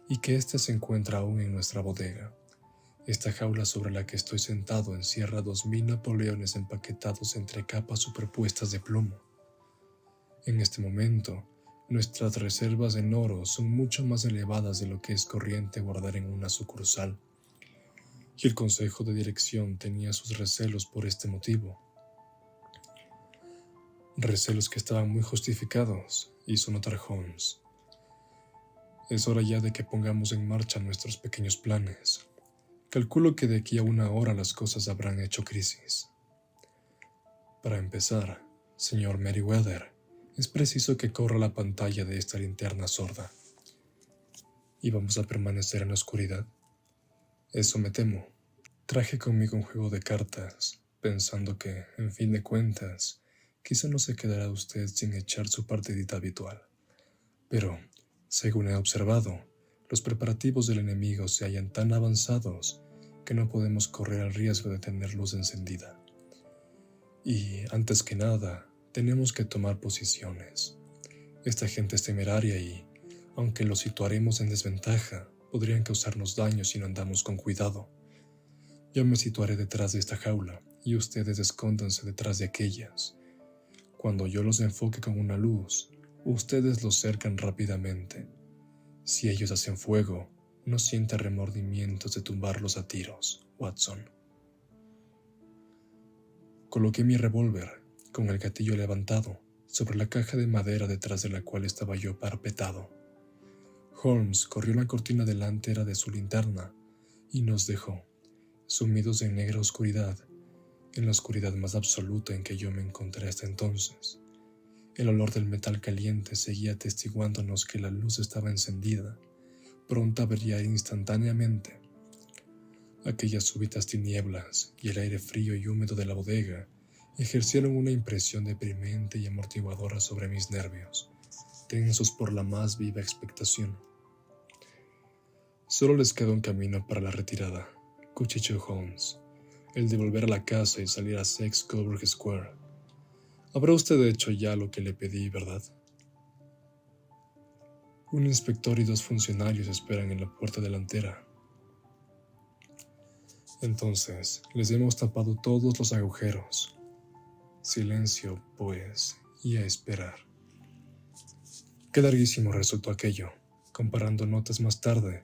y que éste se encuentra aún en nuestra bodega. Esta jaula sobre la que estoy sentado encierra 2.000 napoleones empaquetados entre capas superpuestas de plomo. En este momento, nuestras reservas en oro son mucho más elevadas de lo que es corriente guardar en una sucursal, y el consejo de dirección tenía sus recelos por este motivo. Recelos que estaban muy justificados, hizo notar Holmes. Es hora ya de que pongamos en marcha nuestros pequeños planes. Calculo que de aquí a una hora las cosas habrán hecho crisis. Para empezar, señor Merriweather, es preciso que corra la pantalla de esta linterna sorda. ¿Y vamos a permanecer en la oscuridad? Eso me temo. Traje conmigo un juego de cartas, pensando que, en fin de cuentas, quizá no se quedará usted sin echar su partidita habitual. Pero, según he observado, los preparativos del enemigo se hallan tan avanzados que no podemos correr el riesgo de tener luz encendida. Y, antes que nada, tenemos que tomar posiciones. Esta gente es temeraria y, aunque los situaremos en desventaja, podrían causarnos daño si no andamos con cuidado. Yo me situaré detrás de esta jaula y ustedes escóndanse detrás de aquellas. Cuando yo los enfoque con una luz, ustedes los cercan rápidamente. Si ellos hacen fuego, no sienta remordimientos de tumbarlos a tiros, Watson. Coloqué mi revólver, con el gatillo levantado, sobre la caja de madera detrás de la cual estaba yo parapetado. Holmes corrió la cortina delantera de su linterna y nos dejó, sumidos en negra oscuridad, en la oscuridad más absoluta en que yo me encontré hasta entonces. El olor del metal caliente seguía atestiguándonos que la luz estaba encendida, pronta a brillar instantáneamente. Aquellas súbitas tinieblas y el aire frío y húmedo de la bodega ejercieron una impresión deprimente y amortiguadora sobre mis nervios, tensos por la más viva expectación. Solo les quedó un camino para la retirada, cuchicheó Holmes, el de volver a la casa y salir a Sex Coburg Square. Habrá usted hecho ya lo que le pedí, ¿verdad? Un inspector y 2 funcionarios esperan en la puerta delantera. Entonces, les hemos tapado todos los agujeros. Silencio, pues, y a esperar. Qué larguísimo resultó aquello. Comparando notas más tarde,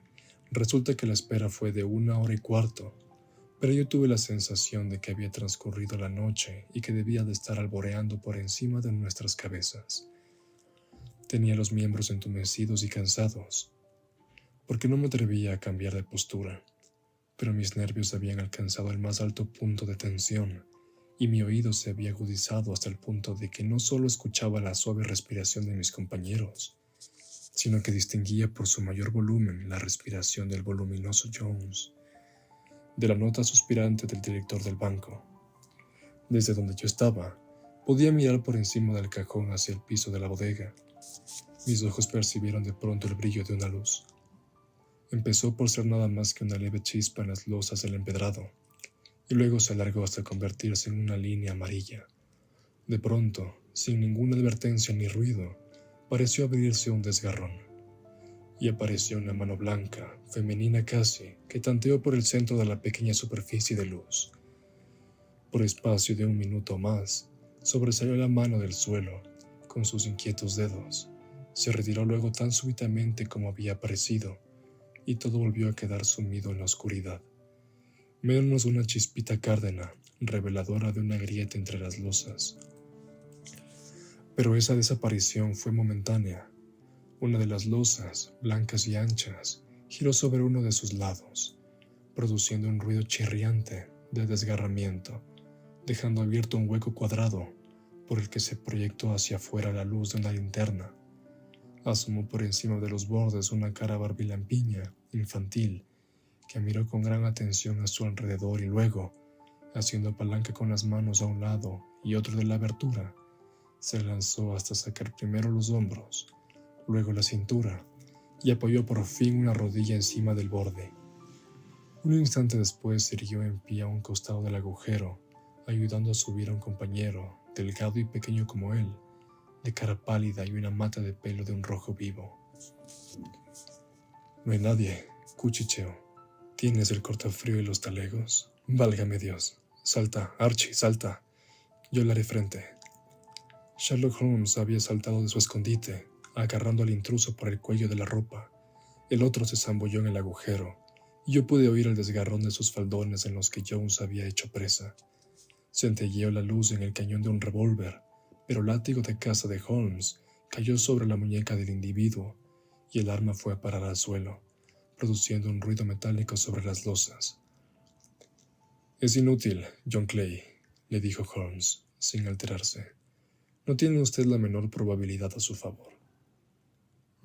resulta que la espera fue de 1 hora y cuarto, pero yo tuve la sensación de que había transcurrido la noche y que debía de estar alboreando por encima de nuestras cabezas. Tenía los miembros entumecidos y cansados, porque no me atrevía a cambiar de postura, pero mis nervios habían alcanzado el más alto punto de tensión y mi oído se había agudizado hasta el punto de que no solo escuchaba la suave respiración de mis compañeros, sino que distinguía por su mayor volumen la respiración del voluminoso Jones, de la nota suspirante del director del banco. Desde donde yo estaba, podía mirar por encima del cajón hacia el piso de la bodega. Mis ojos percibieron de pronto el brillo de una luz. Empezó por ser nada más que una leve chispa en las losas del empedrado, y luego se alargó hasta convertirse en una línea amarilla. De pronto, sin ninguna advertencia ni ruido, pareció abrirse un desgarrón, y apareció una mano blanca, femenina casi, que tanteó por el centro de la pequeña superficie de luz. Por espacio de un minuto o más, sobresalió la mano del suelo, con sus inquietos dedos. Se retiró luego tan súbitamente como había aparecido, y todo volvió a quedar sumido en la oscuridad, menos una chispita cárdena, reveladora de una grieta entre las losas. Pero esa desaparición fue momentánea. Una de las losas, blancas y anchas, giró sobre uno de sus lados, produciendo un ruido chirriante de desgarramiento, dejando abierto un hueco cuadrado por el que se proyectó hacia afuera la luz de una linterna. Asomó por encima de los bordes una cara barbilampiña, infantil, que miró con gran atención a su alrededor y luego, haciendo palanca con las manos a un lado y otro de la abertura, se lanzó hasta sacar primero los hombros, luego la cintura, y apoyó por fin una rodilla encima del borde. Un instante después se irguió en pie a un costado del agujero, ayudando a subir a un compañero, delgado y pequeño como él, de cara pálida y una mata de pelo de un rojo vivo. «No hay nadie», cuchicheó. «¿Tienes el cortafrío y los talegos? Válgame Dios. Salta, Archie, salta. Yo le haré frente». Sherlock Holmes había saltado de su escondite, agarrando al intruso por el cuello de la ropa. El otro se zambulló en el agujero, y yo pude oír el desgarrón de sus faldones en los que Jones había hecho presa. Centelleó la luz en el cañón de un revólver, pero el látigo de caza de Holmes cayó sobre la muñeca del individuo, y el arma fue a parar al suelo, produciendo un ruido metálico sobre las losas. «Es inútil, John Clay», le dijo Holmes, sin alterarse. «No tiene usted la menor probabilidad a su favor».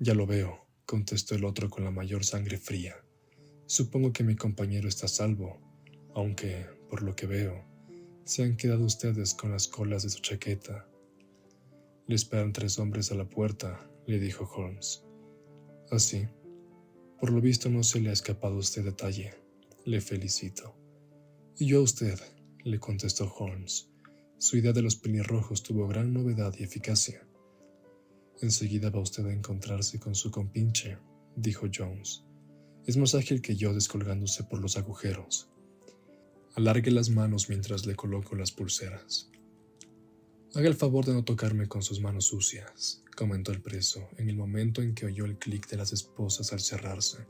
«Ya lo veo», contestó el otro con la mayor sangre fría. «Supongo que mi compañero está a salvo, aunque, por lo que veo, se han quedado ustedes con las colas de su chaqueta». «Le esperan 3 hombres a la puerta», le dijo Holmes. «Así. Por lo visto no se le ha escapado a usted detalle. Le felicito». «Y yo a usted», le contestó Holmes. Su idea de los pelirrojos tuvo gran novedad y eficacia. «Enseguida va usted a encontrarse con su compinche», dijo Jones. «Es más ágil que yo descolgándose por los agujeros. Alargue las manos mientras le coloco las pulseras». «Haga el favor de no tocarme con sus manos sucias», comentó el preso en el momento en que oyó el clic de las esposas al cerrarse.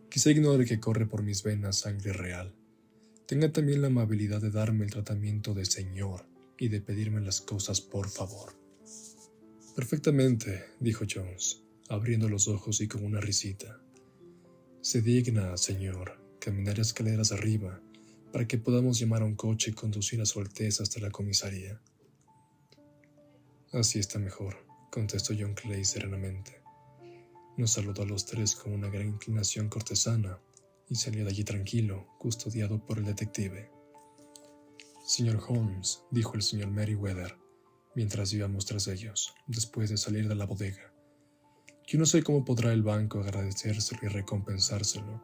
«Quizá ignore que corre por mis venas sangre real. Tenga también la amabilidad de darme el tratamiento de señor y de pedirme las cosas por favor». «Perfectamente», dijo Jones, abriendo los ojos y con una risita. «Se digna, señor, caminar escaleras arriba para que podamos llamar a un coche y conducir a Su Alteza hasta la comisaría». «Así está mejor», contestó John Clay serenamente. Nos saludó a los 3 con una gran inclinación cortesana y salió de allí tranquilo, custodiado por el detective. «Señor Holmes», dijo el señor Merryweather, mientras íbamos tras ellos, después de salir de la bodega, «yo no sé cómo podrá el banco agradecérselo y recompensárselo.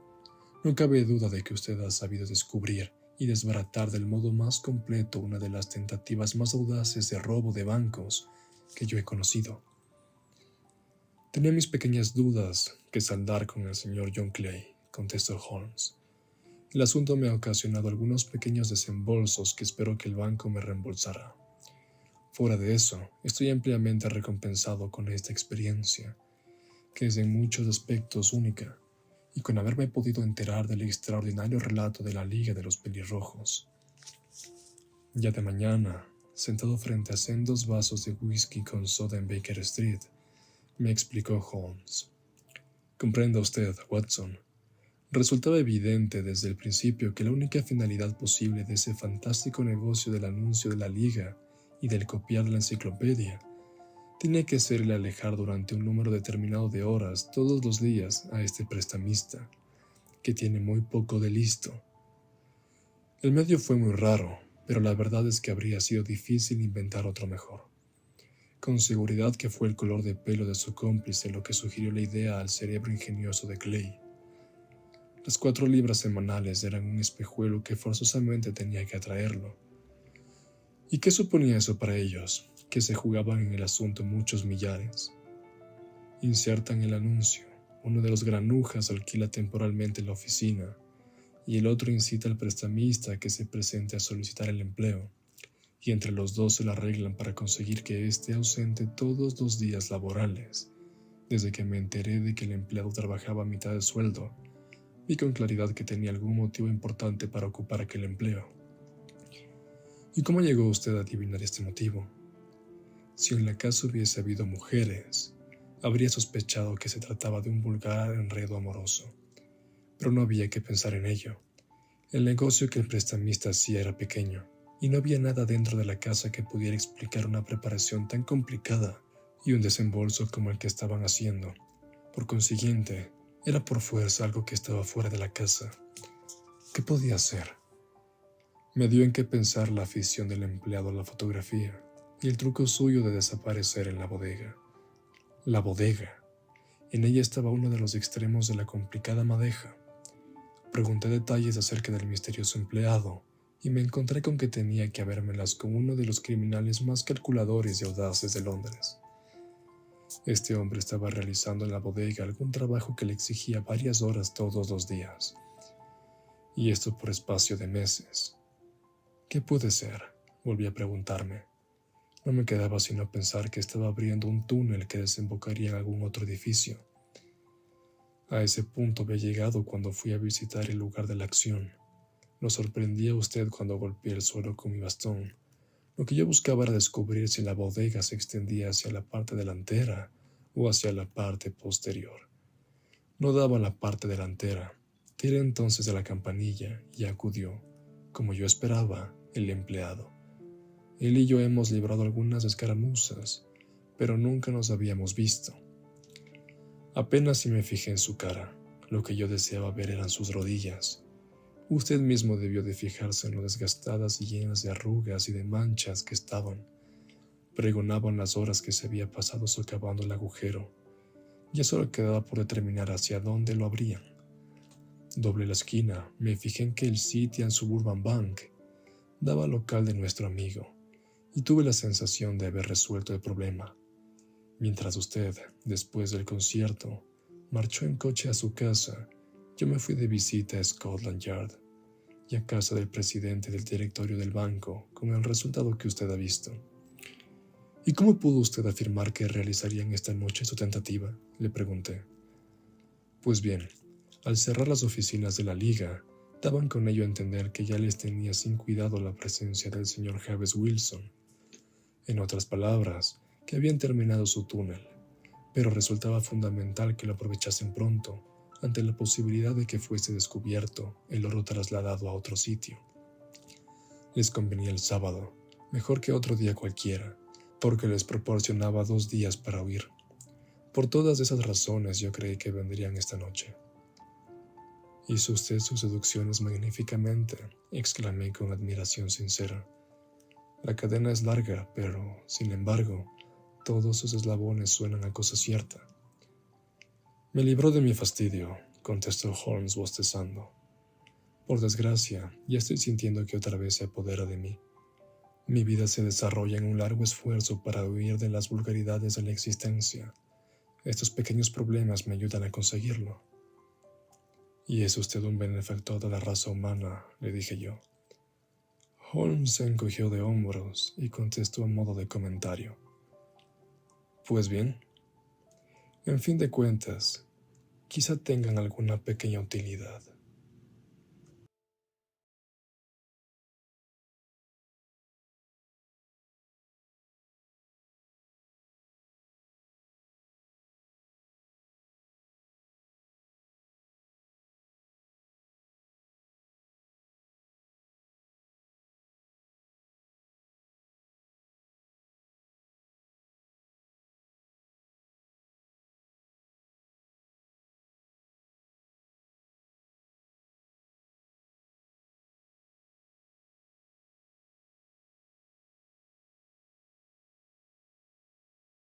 No cabe duda de que usted ha sabido descubrir y desbaratar del modo más completo una de las tentativas más audaces de robo de bancos que yo he conocido». «Tenía mis pequeñas dudas que saldar con el señor John Clay», contestó Holmes. «El asunto me ha ocasionado algunos pequeños desembolsos que espero que el banco me reembolsará. Fuera de eso, estoy ampliamente recompensado con esta experiencia, que es en muchos aspectos única, y con haberme podido enterar del extraordinario relato de la Liga de los Pelirrojos. Ya de mañana, sentado frente a sendos vasos de whisky con soda en Baker Street, me explicó Holmes. Comprenda usted, Watson. Resultaba evidente desde el principio que la única finalidad posible de ese fantástico negocio del anuncio de la Liga y del copiar la enciclopedia Tenía que hacerle alejar durante un número determinado de horas todos los días a este prestamista, que tiene muy poco de listo. El medio fue muy raro, pero la verdad es que habría sido difícil inventar otro mejor. Con seguridad que fue el color de pelo de su cómplice lo que sugirió la idea al cerebro ingenioso de Clay. Las 4 libras semanales eran un espejuelo que forzosamente tenía que atraerlo. ¿Y qué suponía eso para ellos? Que se jugaban en el asunto muchos millares. Insertan el anuncio. Uno de los granujas alquila temporalmente la oficina y el otro incita al prestamista a que se presente a solicitar el empleo, y entre los dos se la arreglan para conseguir que esté ausente todos los días laborales. Desde que me enteré de que el empleado trabajaba a mitad de sueldo, vi con claridad que tenía algún motivo importante para ocupar aquel empleo. ¿Y cómo llegó usted a adivinar este motivo? Si en la casa hubiese habido mujeres, habría sospechado que se trataba de un vulgar enredo amoroso. Pero no había que pensar en ello. El negocio que el prestamista hacía era pequeño, y no había nada dentro de la casa que pudiera explicar una preparación tan complicada y un desembolso como el que estaban haciendo. Por consiguiente, era por fuerza algo que estaba fuera de la casa. ¿Qué podía hacer? Me dio en qué pensar la afición del empleado a la fotografía y el truco suyo de desaparecer en la bodega. La bodega. En ella estaba uno de los extremos de la complicada madeja. Pregunté detalles acerca del misterioso empleado y me encontré con que tenía que habérmelas con uno de los criminales más calculadores y audaces de Londres. Este hombre estaba realizando en la bodega algún trabajo que le exigía varias horas todos los días, y esto por espacio de meses. ¿Qué puede ser?, volví a preguntarme. No me quedaba sino pensar que estaba abriendo un túnel que desembocaría en algún otro edificio. A ese punto había llegado cuando fui a visitar el lugar de la acción. Lo sorprendí a usted cuando golpeé el suelo con mi bastón. Lo que yo buscaba era descubrir si la bodega se extendía hacia la parte delantera o hacia la parte posterior. No daba la parte delantera. Tiré entonces de la campanilla y acudió, como yo esperaba, el empleado. Él y yo hemos librado algunas escaramuzas, pero nunca nos habíamos visto. Apenas si me fijé en su cara. Lo que yo deseaba ver eran sus rodillas. Usted mismo debió de fijarse en lo desgastadas y llenas de arrugas y de manchas que estaban. Pregonaban las horas que se había pasado socavando el agujero. Ya solo quedaba por determinar hacia dónde lo abrían. Doblé la esquina, me fijé en que el City and Suburban Bank daba al local de nuestro amigo, y tuve la sensación de haber resuelto el problema. Mientras usted, después del concierto, marchó en coche a su casa, yo me fui de visita a Scotland Yard y a casa del presidente del directorio del banco, con el resultado que usted ha visto. ¿Y cómo pudo usted afirmar que realizarían esta noche su tentativa?, le pregunté. Pues bien, al cerrar las oficinas de la Liga, daban con ello a entender que ya les tenía sin cuidado la presencia del señor Jabez Wilson. En otras palabras, que habían terminado su túnel, pero resultaba fundamental que lo aprovechasen pronto, ante la posibilidad de que fuese descubierto el oro trasladado a otro sitio. Les convenía el sábado, mejor que otro día cualquiera, porque les proporcionaba 2 días para huir. Por todas esas razones yo creí que vendrían esta noche. «Hizo usted sus seducciones magníficamente», exclamé con admiración sincera. La cadena es larga, pero, sin embargo, todos sus eslabones suenan a cosa cierta. «Me libró de mi fastidio», contestó Holmes bostezando. «Por desgracia, ya estoy sintiendo que otra vez se apodera de mí. Mi vida se desarrolla en un largo esfuerzo para huir de las vulgaridades de la existencia. Estos pequeños problemas me ayudan a conseguirlo». «Y es usted un benefactor de la raza humana», le dije yo. Holmes se encogió de hombros y contestó a modo de comentario. «Pues bien, en fin de cuentas, quizá tengan alguna pequeña utilidad».